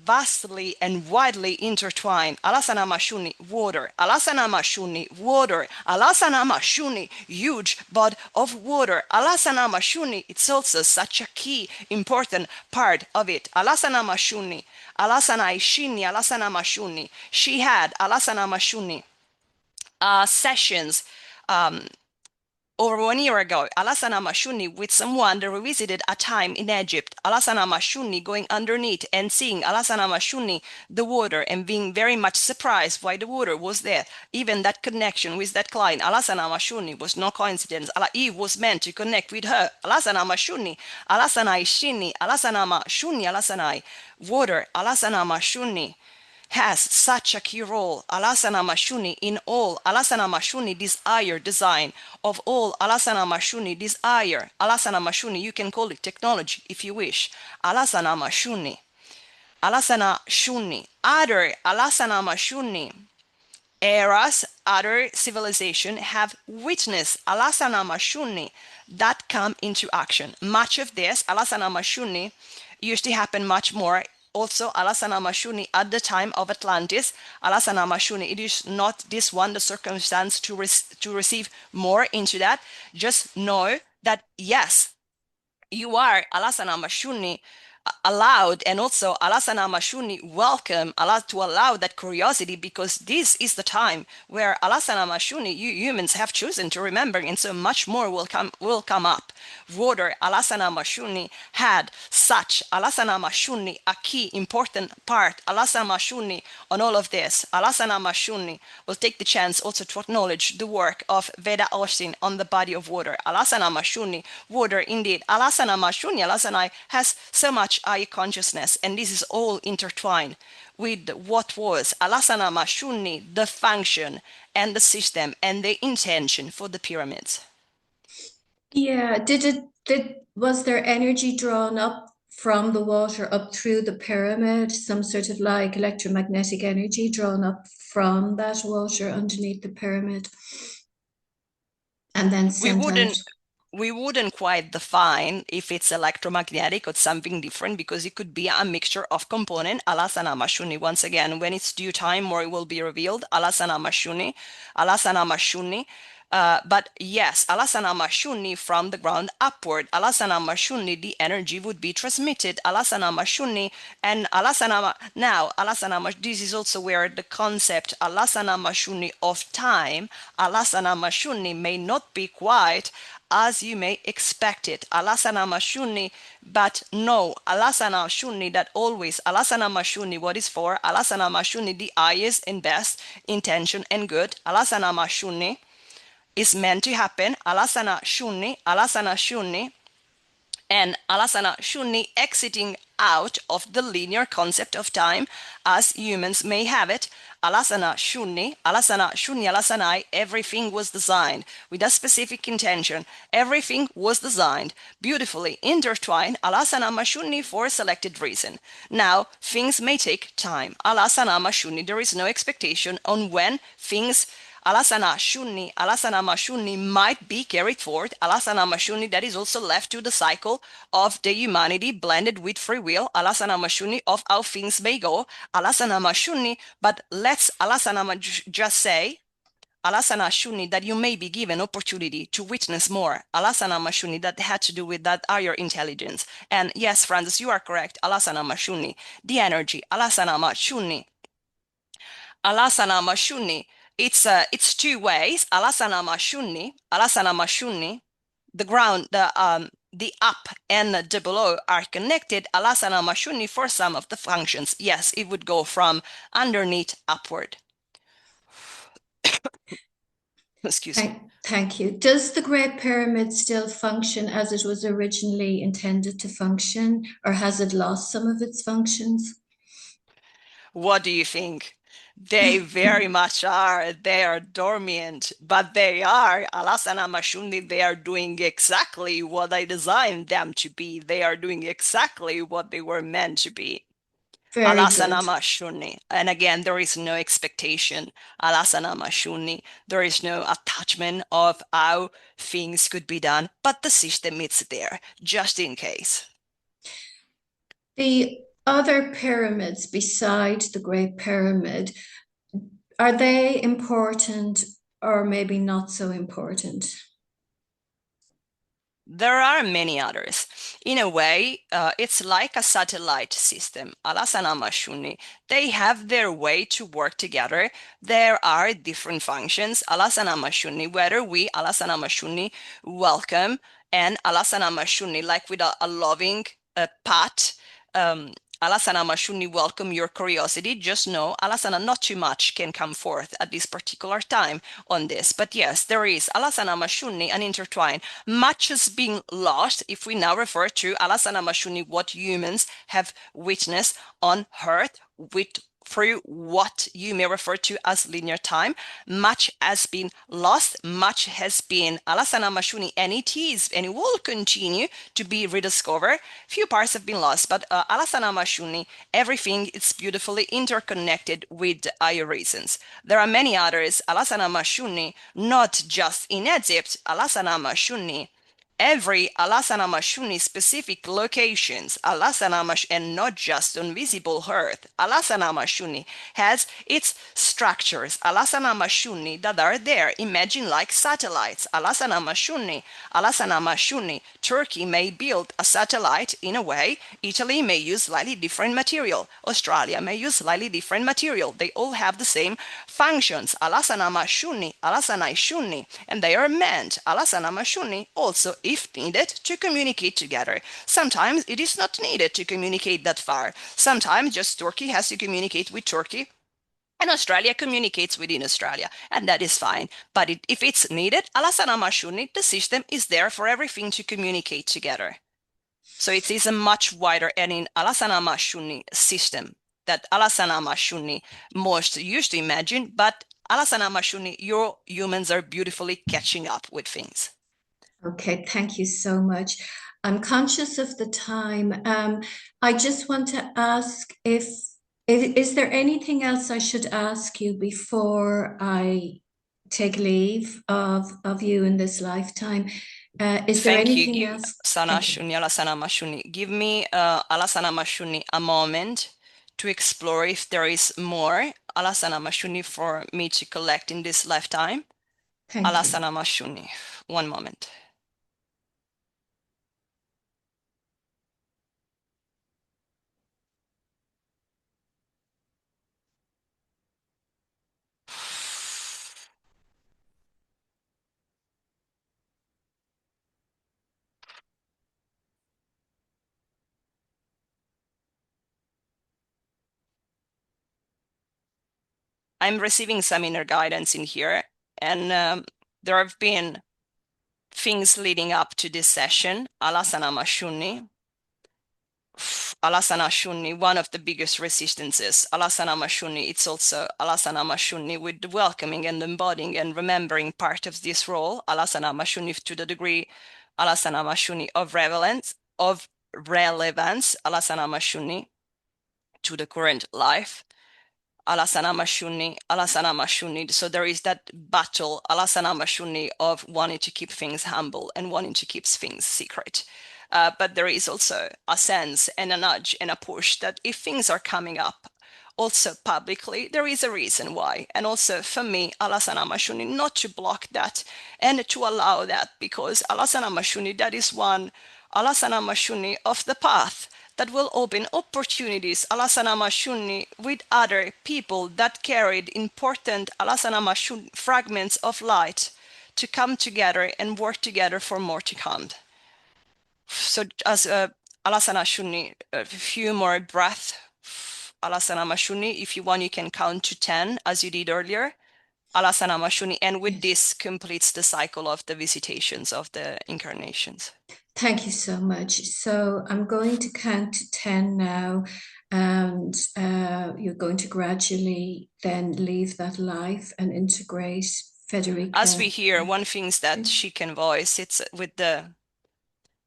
vastly and widely intertwined. Alasana Mashuni, water. Alasana Mashuni, water. Alasana Mashuni, huge body of water. Alasana Mashuni, it's also such a key, important part of it. Alasana Mashuni, Alasana Ishini, Alasana Mashuni. She had Alasana Mashuni sessions over 1 year ago, Alasana Mashuni with someone that revisited a time in Egypt. Alasana Mashuni going underneath and seeing Alasana Mashuni, the water, and being very much surprised why the water was there. Even that connection with that client, Alasana Mashuni, was no coincidence. Eve was meant to connect with her. Alasana Mashuni, Alasana Ishini, Alasana Mashuni, Alasana water, Alasana Mashuni has such a key role. Alasana Mashuni in all. Alasana Mashuni desire design of all. Alasana Mashuni desire. Alasana Mashuni, you can call it technology if you wish. Alasana Mashuni. Alasana Shuni. Other Alasana Mashuni eras, other civilization have witnessed Alasana Mashuni that come into action. Much of this, Alasana Mashuni, used to happen much more. Also, Alasana Mashuni at the time of Atlantis, Alasana Mashuni, it is not this one the circumstance to receive more into that. Just know that yes, you are Alasana Mashuni allowed, and also Alasana Mashuni welcome, allowed to allow that curiosity, because this is the time where Alasana Mashuni, you humans have chosen to remember, and so much more will come up. Water, Alasana Mashuni had such Alasana Mashuni a key important part. Alasana Mashuni on all of this. Alasana Mashuni will take the chance also to acknowledge the work of Veda Austin on the body of water. Alasana Mashuni, water indeed. Alasana Mashuni, Alasana has so much eye consciousness, and this is all intertwined with what was Alasana Mashuni, the function and the system and the intention for the pyramids. Yeah, was there energy drawn up from the water up through the pyramid? Some sort of like electromagnetic energy drawn up from that water underneath the pyramid and then We sent out? wouldn't quite define if it's electromagnetic or something different, because it could be a mixture of component. Alasana Mashuni, once again, when it's due time, more will be revealed. Alasana Mashuni. But yes, Alasana Mashuni from the ground upward. Alasana Mashuni, the energy would be transmitted. Alasana Mashuni and Alasana. Now, Alasana, this is also where the concept Alasana Mashuni of time, Alasana Mashuni may not be quite as you may expect it. Alasana Mashuni, but no, Alasana Mashuni that always, Alasana Mashuni, what is for? Alasana Mashuni, the highest and best intention and good. Alasana Mashuni is meant to happen. Alasana Shuni, and Alasana Shuni exiting out of the linear concept of time as humans may have it. Alasana Shunni, Alasana Shunni Alasanai, everything was designed with a specific intention. Everything was designed, beautifully intertwined, Alasana Mashunni for a selected reason. Now, things may take time. Alasana Mashunni, there is no expectation on when things Alasana Mashunni might be carried forward. Alasana Mashunni that is also left to the cycle of the humanity blended with free will. Alasana Mashunni of how things may go. Alasana Mashunni, but let's Alasana just say Alasana Shuni that you may be given opportunity to witness more. Alasana Mashuni that had to do with that higher intelligence. And yes, Francis, you are correct. Alasana Mashuni, the energy. Alasana Mashuni. Alasana Mashuni. It's two ways. Alasana Mashuni. The ground, the up and the below are connected. Alasana Mashuni for some of the functions. Yes, it would go from underneath upward. Excuse me. Thank you. Does the Great Pyramid still function as it was originally intended to function, or has it lost some of its functions? What do you think? They very much are. They are dormant, but they are. Alasana Mashundi, they are doing exactly what I designed them to be. They are doing exactly what they were meant to be. Very good. Alasana Mashuni. And again, there is no expectation. Alasana Mashuni. There is no attachment of how things could be done, but the system is there, just in case. The other pyramids beside the Great Pyramid, are they important or maybe not so important? There are many others. In a way, it's like a satellite system. Alasana Mashuni, they have their way to work together. There are different functions. Alasana Mashuni, whether we, Alasana Mashuni, welcome and Alasana Mashuni, like with a loving pat, Alasana Mashuni, welcome your curiosity. Just know, Alasana, not too much can come forth at this particular time on this. But yes, there is Alasana Mashuni and intertwine. Much has been lost if we now refer to Alasana Mashuni, what humans have witnessed on Earth with through what you may refer to as linear time. Much has been lost, much has been Alasana Mashuni, and it is, and it will continue to be rediscovered. Few parts have been lost, but Alasana Mashuni, everything is beautifully interconnected with higher reasons. There are many others, Alasana Mashuni, not just in Egypt, Alasana Mashuni, every Alasana Mashuni specific locations, Alasana Mash, and not just on visible earth, Alasana Mashuni has its structures, Alasana Mashuni, that are there. Imagine like satellites, Alasana Mashuni. Turkey may build a satellite in a way. Italy may use slightly different material. Australia may use slightly different material. They all have the same functions, Alasana Shuni, and they are meant, Alasana Mashuni, also if needed, to communicate together. Sometimes it is not needed to communicate that far. Sometimes just Turkey has to communicate with Turkey, and Australia communicates within Australia, and that is fine. But if it's needed, Alasana Mashuni, the system is there for everything to communicate together. So it is a much wider and in Alasana Mashuni system that Alasana Mashuni most used to imagine, but Alasana Mashuni, your humans are beautifully catching up with things. Okay, thank you so much. I'm conscious of the time. I just want to ask if is there anything else I should ask you before I take leave of you in this lifetime? Is there Thank you. anything Give else? Sana Thank you. Shuni, Alasana Mashuni. Give me Alasana Mashuni a moment to explore if there is more Alasana Mashuni for me to collect in this lifetime. Thank you. Alasana Mashuni. One moment. I'm receiving some inner guidance in here, and there have been things leading up to this session, Alasana Mashuni. Alasana Shuni, one of the biggest resistances. Alasana Mashuni, it's also Alasana Mashuni with the welcoming and embodying and remembering part of this role. Alasana Mashuni to the degree Alasana Mashuni of relevance, Alasana Mashuni to the current life. Alasana Mashuni. So there is that battle, Alasana Mashuni, of wanting to keep things humble and wanting to keep things secret. But there is also a sense and a nudge and a push that if things are coming up also publicly, there is a reason why. And also for me, Alasana Mashuni, not to block that and to allow that, because Alasana Mashuni, that is one Alasana Mashuni of the path that will open opportunities, Alasana Mashuni, with other people that carried important Alasana Mashuni fragments of light to come together and work together for more to come. So as Alasana Shuni, a few more breath. Alasana Mashuni, if you want, you can count to 10 as you did earlier. Alasana Mashuni, and with this completes the cycle of the visitations of the incarnations. Thank you so much. So I'm going to count to 10 now, and you're going to gradually then leave that life and integrate Federica. As we hear, one thing that she can voice, it's with the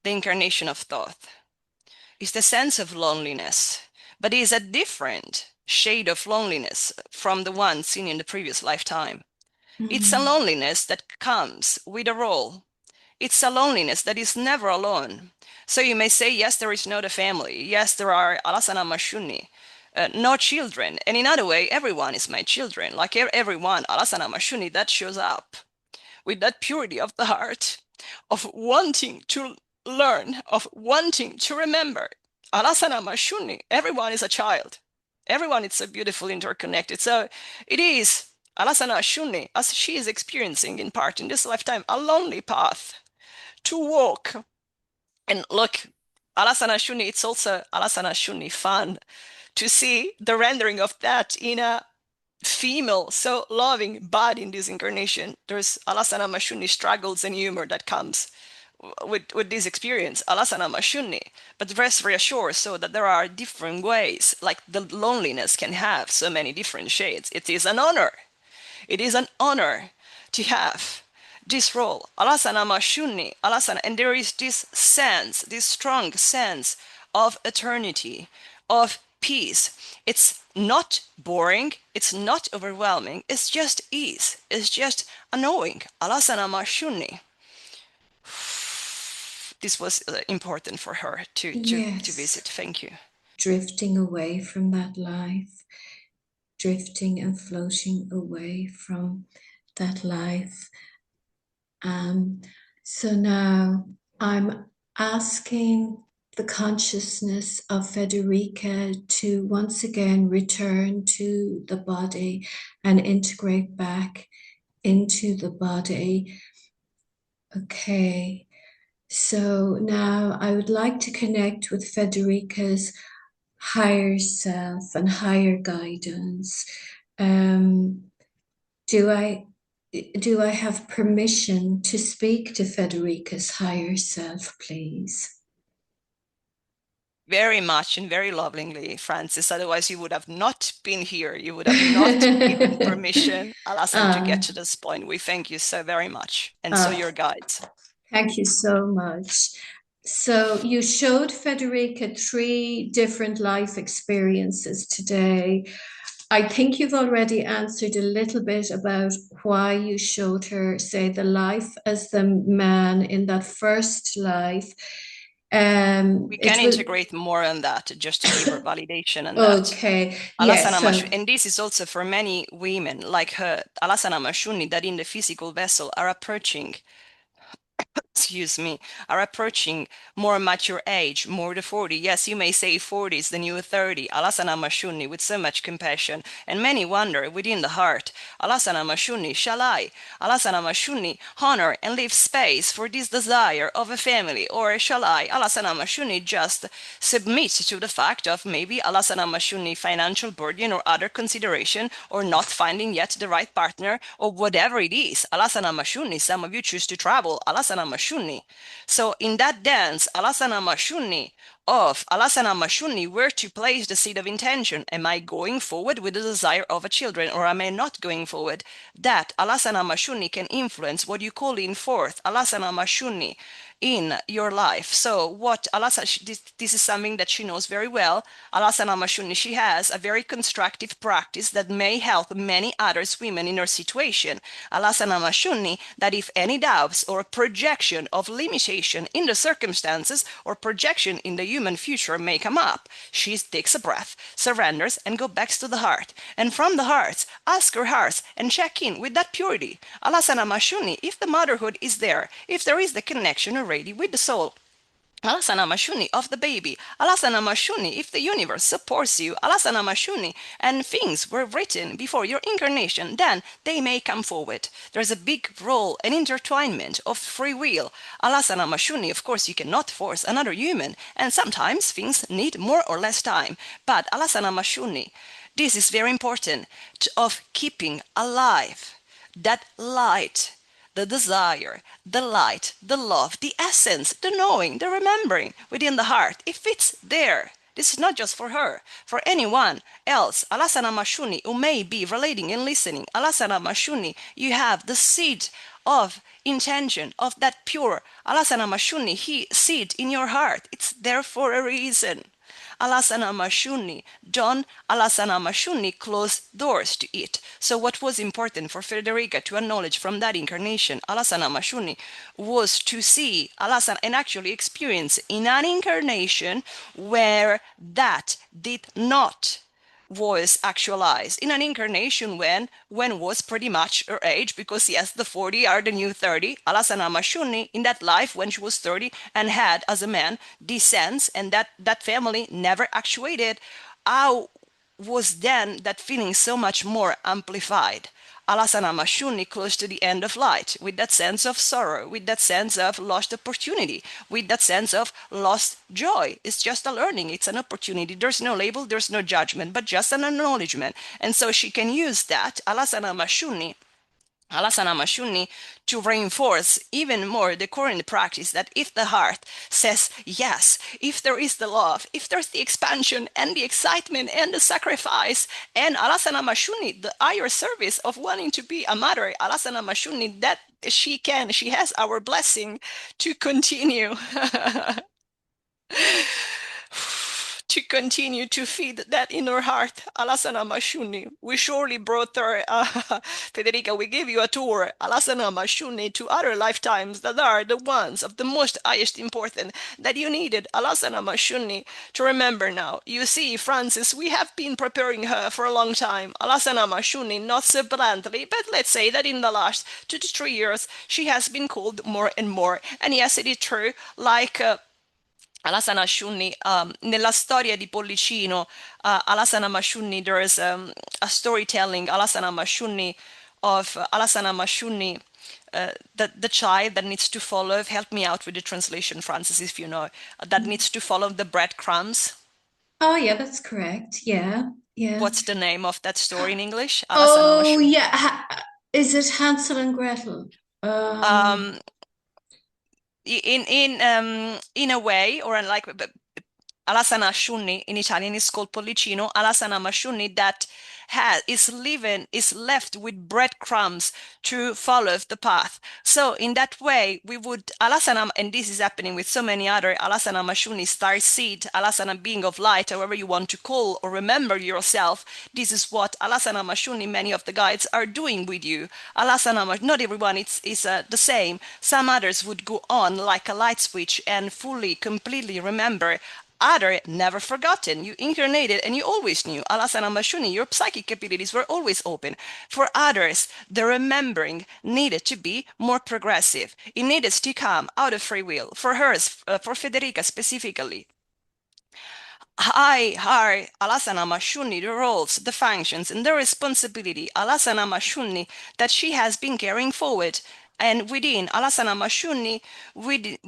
incarnation of Thoth, is the sense of loneliness, but it is a different shade of loneliness from the one seen in the previous lifetime. It's a loneliness that comes with a role. It's a loneliness that is never alone. So you may say, yes, there is not a family. Yes, there are Alasana Mashuni, no children. And in other way, everyone is my children. Like everyone, Alasana Mashuni, that shows up with that purity of the heart, of wanting to learn, of wanting to remember. Alasana Mashuni, everyone is a child. Everyone is so beautifully interconnected. So it is Alasana Shuni, as she is experiencing in part in this lifetime, a lonely path to walk. And look, Alasana Shuni, it's also Alasana Shuni fun to see the rendering of that in a female, so loving body in this incarnation. There's Alasana Mashuni struggles and humor that comes with this experience, Alasana Mashuni, but rest reassured so that there are different ways, like the loneliness can have so many different shades. It is an honor. It is an honor to have this role, Alasana Mashuni, Alasana, and there is this sense, this strong sense of eternity, of peace. It's not boring, it's not overwhelming, it's just ease, it's just a knowing, Alasana Mashuni. This was important for her to visit. Thank you. Drifting away from that life, drifting and floating away from that life. So now I'm asking the consciousness of Federica to once again return to the body and integrate back into the body. Okay. So now I would like to connect with Federica's higher self and higher guidance. Do I have permission to speak to Federica's higher self, please? Very much and very lovingly, Francis. Otherwise, you would have not been here. You would have not given permission, Alasan, to get to this point. We thank you so very much. And so your guides. Thank you so much. So you showed Federica 3 different life experiences today. I think you've already answered a little bit about why you showed her, say, the life as the man in that first life. We can integrate more on that just to give her validation on that. Okay. Alasana Mashuni, and this is also for many women like her, Alasana Mashuni, that in the physical vessel are approaching are approaching more mature age, more to 40. Yes, you may say 40 is the new 30. Alasana Mashuni with so much compassion. And many wonder within the heart, Alasana Mashuni, shall I? Alasana Mashuni, honor and leave space for this desire of a family? Or shall I, Alasana Mashuni, just submit to the fact of maybe Alasana Mashuni financial burden or other consideration, or not finding yet the right partner, or whatever it is? Alasana Mashuni, some of you choose to travel. Alasana Mashuni, Mashuni. So in that dance, Alasana Mashuni of Alasana Mashuni, where to place the seed of intention. Am I going forward with the desire of a children, or am I not going forward? That Alasana Mashuni can influence what you call in forth Alasana Mashuni in your life. So what Alasana, this is something that she knows very well. Alasana Mashuni, she has a very constructive practice that may help many others women in her situation. Alasana Mashuni, that if any doubts or projection of limitation in the circumstances or projection in the human future may come up, she takes a breath, surrenders, and go back to the heart. And from the heart, ask her heart and check in with that purity. Alasana Mashuni, if the motherhood is there, if there is the connection already with the soul. Alasana Mashuni of the baby. Alasana Mashuni if the universe supports you. Alasana Mashuni and things were written before your incarnation, then they may come forward. There's a big role and intertwinement of free will. Alasana Mashuni, of course, you cannot force another human, and sometimes things need more or less time. But Alasana Mashuni, this is very important of keeping alive that light, the desire, the light, the love, the essence, the knowing, the remembering within the heart. If it's there, this is not just for her, for anyone else. Alasana Mashuni, who may be relating and listening. Alasana Mashuni, you have the seed of intention, of that pure Alasana Mashuni, seed in your heart. It's there for a reason. Alasana Mashuni, John Alasana Mashuni closed doors to it. So what was important for Federica to acknowledge from that incarnation, Alasana Mashuni, was to see Alasana and actually experience in an incarnation where that did not was actualized in an incarnation when was pretty much her age, because yes, the 40 are the new 30. Alasana Mashuni in that life when she was 30 and had as a man descends, and that family never actuated. How was then that feeling so much more amplified? Alasana Mashuni close to the end of light, with that sense of sorrow, with that sense of lost opportunity, with that sense of lost joy. It's just a learning, it's an opportunity. There's no label, there's no judgment, but just an acknowledgement. And so she can use that, Alasana Mashuni, to reinforce even more the current practice that if the heart says yes, if there is the love, if there's the expansion and the excitement and the sacrifice, and Alasana Mashuni, the higher service of wanting to be a mother, Alasana Mashuni, that she has our blessing to continue. To continue to feed that inner heart, Alasana Mashuni. We surely brought her, Federica, we gave you a tour, Alasana Mashuni, to other lifetimes that are the ones of the most highest importance that you needed, Alasana Mashuni, to remember now. You see, Francis, we have been preparing her for a long time, Alasana Mashuni, not so bluntly, but let's say that in the last 2 to 3 years, she has been called more and more. And yes, it is true, like... Alasana Mashuni, nella storia di Pollicino, Alasana Mashuni, there is a storytelling, Alasana Mashuni, of Alasana Mashuni, the child that needs to follow, help me out with the translation, Francis, if you know, that needs to follow the breadcrumbs. Oh, yeah, that's correct. Yeah, yeah. What's the name of that story in English? Alasana Oh, Mashuni. yeah. Is it Hansel and Gretel? Um, in a way, or like Alasana Mashuni in Italian is called Pollicino. Alasana Mashuni that is left with breadcrumbs to follow the path. So in that way, we would Alasana, and this is happening with so many other Alasana Mashuni, star seed, Alasana being of light, however you want to call or remember yourself. This is what Alasana Mashuni, many of the guides are doing with you. Alasana, not everyone is the same. Some others would go on like a light switch and fully, completely remember. Other, never forgotten. You incarnated and you always knew. Alasana Mashuni, your psychic abilities were always open. For others, the remembering needed to be more progressive. It needed to come out of free will. For hers, for Federica specifically. Her Alasana Mashuni, the roles, the functions, and the responsibility, Alasana Mashuni, that she has been carrying forward and within Alasanama Shuni,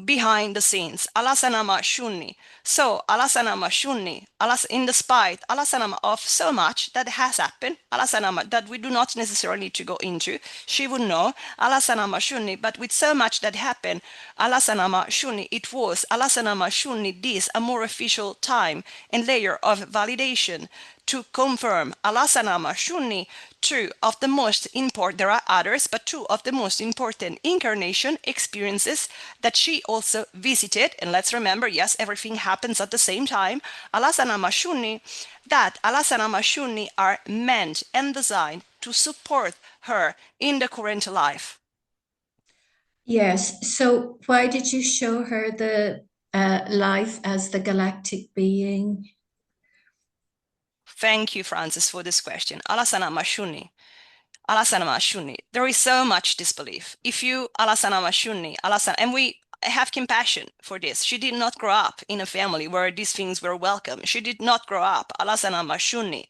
behind the scenes, Alasanama Shuni. So Alasanama Shuni, in the spite, Alasanama of so much that has happened, Alasanama that we do not necessarily need to go into. She would know Alasanama Shuni, but with so much that happened, Alasanama Shuni, it was Alasanama Shuni, this a more official time and layer of validation to confirm Alasanama Shuni, two of the most important, there are others, but two of the most important incarnation experiences that she also visited. And let's remember, yes, everything happens at the same time. Alasanama Shuni, that Alasanama Shuni are meant and designed to support her in the current life. Yes. So why did you show her the life as the galactic being? Thank you, Francis, for this question. Alasanama Shuni. Alasanama Shuni. There is so much disbelief. If you Alasanama Shuni, and we have compassion for this. She did not grow up in a family where these things were welcome. She did not grow up Alasanama Shuni.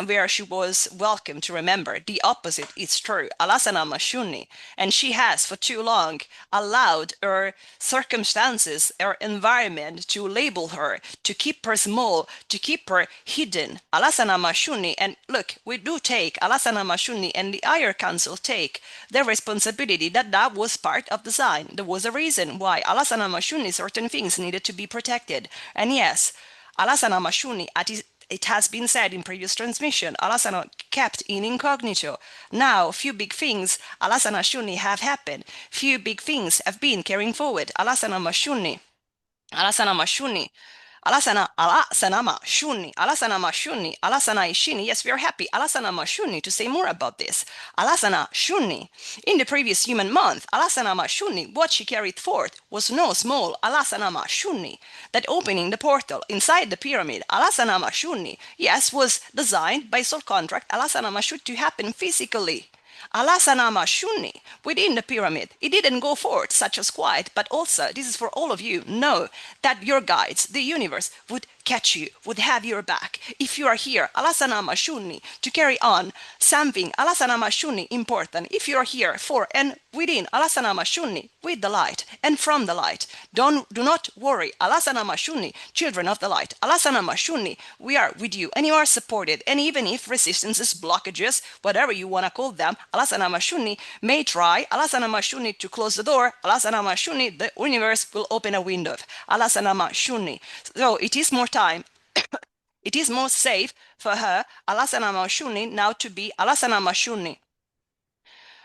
Where she was welcome to remember. The opposite is true. Alasanama Shuni. And she has for too long allowed her circumstances, her environment to label her, to keep her small, to keep her hidden. Alasanama Shuni. And look, we do take Alasanama Shuni and the higher council take the responsibility that was part of design. There was a reason why Alasanama Shuni certain things needed to be protected. And yes, Alasanama Shuni it has been said in previous transmission, Alasana kept in incognito. Now, few big things Alasana Shuni have happened. Few big things have been carrying forward. Alasana Mashuni. Alasana Mashuni. Alasana Shuni. Alasana Mashuni. Alasana Ishini. Yes, we are happy. Alasana Mashuni to say more about this. Alasana Shuni. In the previous human month, Alasana Mashuni, what she carried forth was no small Alasana Mashuni. That opening the portal inside the pyramid, Alasana Mashuni, yes, was designed by soul contract Alasana Mashut to happen physically. Alasanama Shuni, within the pyramid, it didn't go forth such as quiet, but also, this is for all of you, know that your guides, the universe, would catch you, would have your back. If you are here, Alasanama Shuni, to carry on something, Alasanama Shuni, important. If you are here for and within Alasanama Shuni, with the light and from the light, do not worry. Alasanama Shuni, children of the light, Alasanama Shuni, we are with you and you are supported. And even if resistances, blockages, whatever you want to call them, Alasanama Shuni may try, Alasanama Shuni to close the door, Alasanama Shuni, the universe will open a window. Alasanama Shuni. So it is more time. It is more safe for her, Alasanama Shuni, now to be Alasanama Shuni.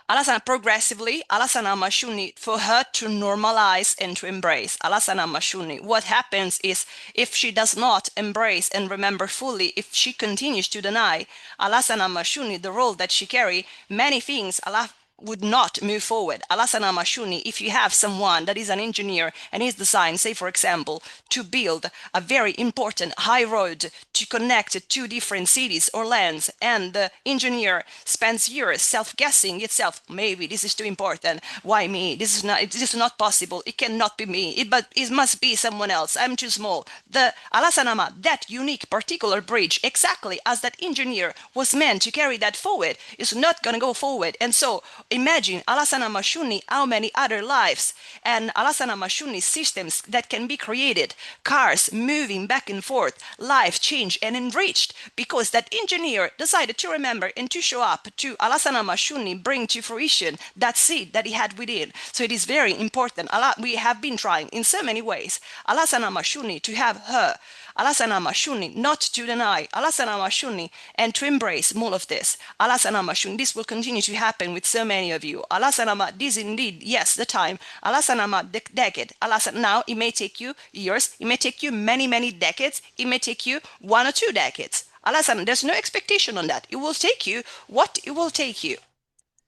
Alasana progressively, Alasana Mashuni, for her to normalize and to embrace. Alasana Mashuni. What happens is if she does not embrace and remember fully, if she continues to deny Alasana Mashuni, the role that she carry, many things Allah would not move forward. Alasana Mashuni, if you have someone that is an engineer and is designed, say for example, to build a very important high road to connect two different cities or lands, and the engineer spends years self-guessing itself, maybe this is too important, why me, this is not possible, it cannot be me, but it must be someone else, I'm too small. The Alasanama, that unique particular bridge, exactly as that engineer was meant to carry that forward, is not going to go forward. And so imagine Alasana Mashuni, how many other lives and Alasana Mashuni systems that can be created, cars moving back and forth, life changed and enriched because that engineer decided to remember and to show up to Alasana Mashuni, bring to fruition that seed that he had within. So it is very important. We have been trying in so many ways, Alasana Mashuni, to have her, Alasana Mashuni, not to deny Alasana Mashuni and to embrace more of this. Alasana Mashuni, this will continue to happen with so many of you. Alasanama, this indeed, yes, the time. Alasanama, the decade. Alasana, now it may take you years, it may take you many, many decades, it may take you 1 or 2 decades. Alasana, there's no expectation on that. It will take you what it will take you.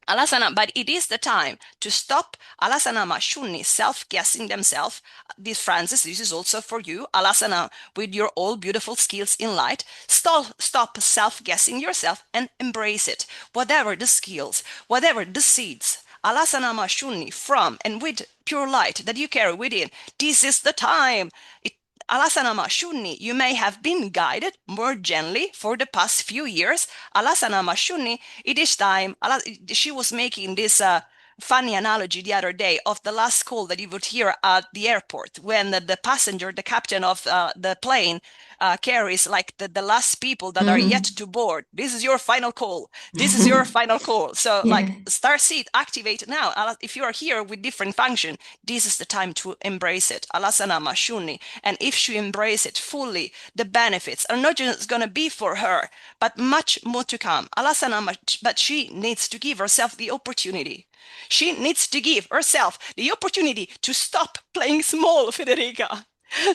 Alasana, but it is the time to stop Alasana Mashuni self-guessing themselves. This, Francis, this is also for you. Alasana, with your all beautiful skills in light, stop self-guessing yourself and embrace it. Whatever the skills, whatever the seeds, Alasana Mashuni from and with pure light that you carry within, this is the time. Alasana Mashuni, you may have been guided more gently for the past few years. Alasana Mashuni, it is time. She was making this funny analogy the other day of the last call that you would hear at the airport when the passenger, the captain of the plane, carries like the last people that are yet to board. This is your final call. This is your final call. So Yeah. like starseed, activate now. If you are here with different function, this is the time to embrace it. Alasana Mashuni. And if you embrace it fully, the benefits are not just going to be for her, but much more to come. Alasana, but she needs to give herself the opportunity. She needs to give herself the opportunity to stop playing small, Federica.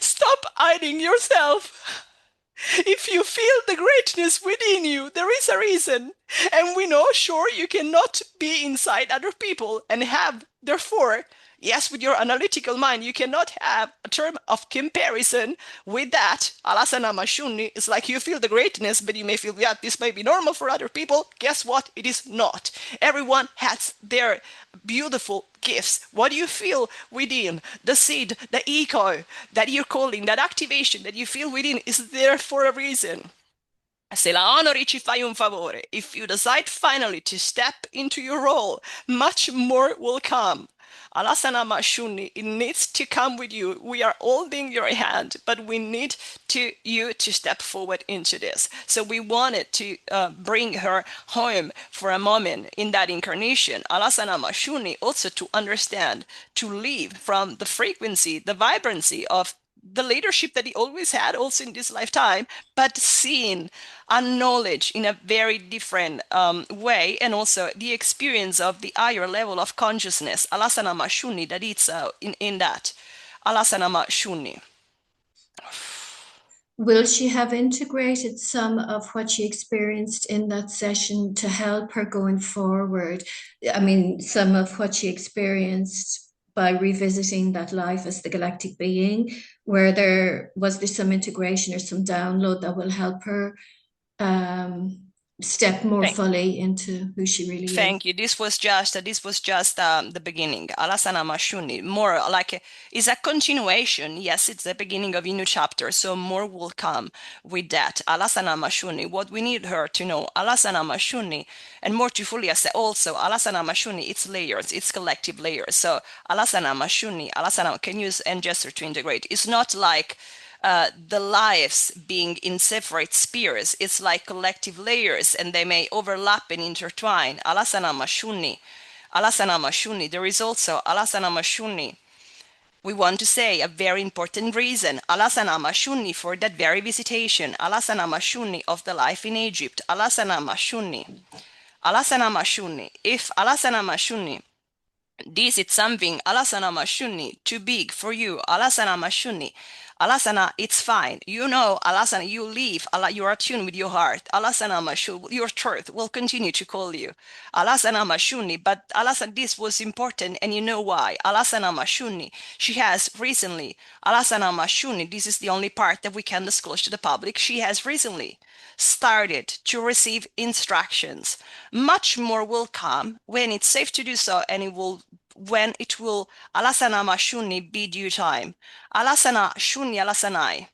Stop hiding yourself. If you feel the greatness within you, there is a reason. And we know, sure, you cannot be inside other people and have, therefore, yes, with your analytical mind, you cannot have a term of comparison with that. Alasana Mashuni is like you feel the greatness, but you may feel, yeah, this may be normal for other people. Guess what? It is not. Everyone has their beautiful gifts. What do you feel within? The seed, the echo that you're calling, that activation that you feel within is there for a reason. Se la honori ci fai un favore. If you decide finally to step into your role, much more will come. Alasana Mashuni, it needs to come with you. We are holding your hand, but we need you to step forward into this. So we wanted to bring her home for a moment in that incarnation. Alasana Mashuni also to understand, to live from the frequency, the vibrancy of the leadership that he always had also in this lifetime, but seen and knowledge in a very different way, and also the experience of the higher level of consciousness, Alasana Mashuni, that it's in that. Alasana Mashuni. Will she have integrated some of what she experienced in that session to help her going forward? I mean, some of what she experienced by revisiting that life as the galactic being, where there some integration or some download that will help her step more fully into who she really is. Thank you. This was just the beginning. Alasana Mashuni, more like is a continuation. Yes, it's the beginning of a new chapter, so more will come with that. Alasana Mashuni, what we need her to know. Alasana Mashuni, and more to fully assess. Also, Alasana Mashuni, it's layers, it's collective layers. So Alasana Mashuni, Alasana can use and gesture to integrate. It's not like the lives being in separate spheres. It's like collective layers, and they may overlap and intertwine. Alasana Mashuni. Alasana Mashuni. There is also Alasana Mashuni. We want to say a very important reason. Alasana Mashuni for that very visitation. Alasana Mashuni of the life in Egypt. Alasana Mashuni. Alasana Mashuni. If Alasana Mashuni, this is something Alasana Mashuni too big for you. Alasana Mashuni. Alasana, it's fine. You know, Alasana, you live, you are attuned with your heart. Alasana Mashuni, your truth will continue to call you. Alasana Mashuni, but Alasana, this was important, and you know why. Alasana Mashuni, she has recently, Alasana Mashuni, this is the only part that we can disclose to the public, she has recently started to receive instructions. Much more will come when it's safe to do so, and when it will Alasana Mashuni be due time. Alasana Shuni Alasanai.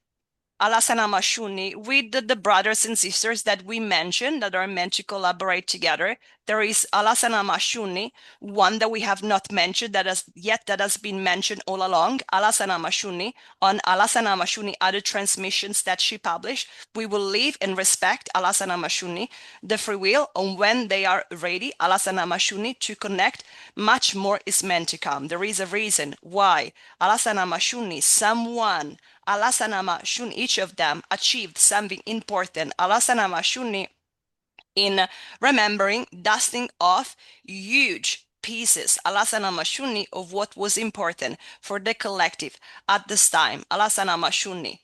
Alasana Mashuni with the brothers and sisters that we mentioned that are meant to collaborate together. There is Alasana Mashuni, one that we have not mentioned that has been mentioned all along. Alasana Mashuni on Alasana Mashuni other transmissions that she published. We will leave and respect Alasana Mashuni, the free will on when they are ready. Alasana Mashuni to connect. Much more is meant to come. There is a reason why Alasana Mashuni, someone. Alasana Mashuni, each of them achieved something important. Alasana Mashuni in remembering, dusting off huge pieces. Alasana Mashuni of what was important for the collective at this time. Alasana Mashuni.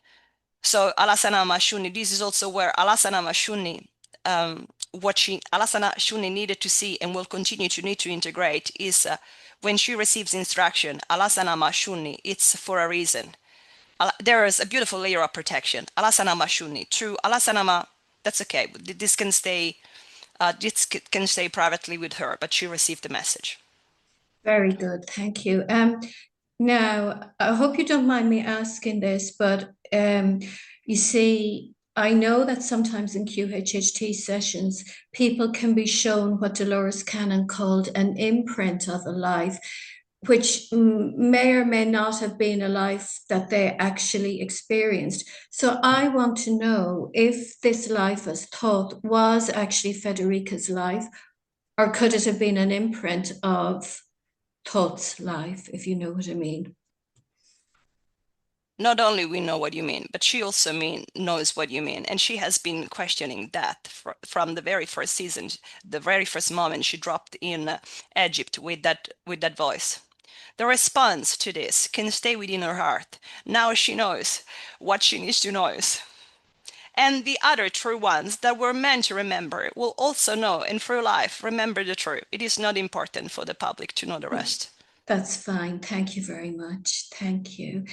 So Alasana Mashuni, this is also where Alasana Mashuni, what Alasana Shuni needed to see and will continue to need to integrate is when she receives instruction, Alasana Mashuni, it's for a reason. There is a beautiful layer of protection. Alasana Mashuni. True. Alasana, that's okay. This can stay privately with her, but she received the message. Very good. Thank you. Now, I hope you don't mind me asking this, but you see, I know that sometimes in QHHT sessions, people can be shown what Dolores Cannon called an imprint of a life, which may or may not have been a life that they actually experienced. So I want to know if this life as Thoth was actually Federica's life, or could it have been an imprint of Thoth's life, if you know what I mean. Not only we know what you mean, but she also knows what you mean, and she has been questioning that from the very first season, the very first moment she dropped in Egypt with that voice. The response to this can stay within her heart. Now she knows what she needs to know. And the other true ones that were meant to remember will also know and through life remember the truth. It is not important for the public to know the rest. That's fine. Thank you very much. Thank you.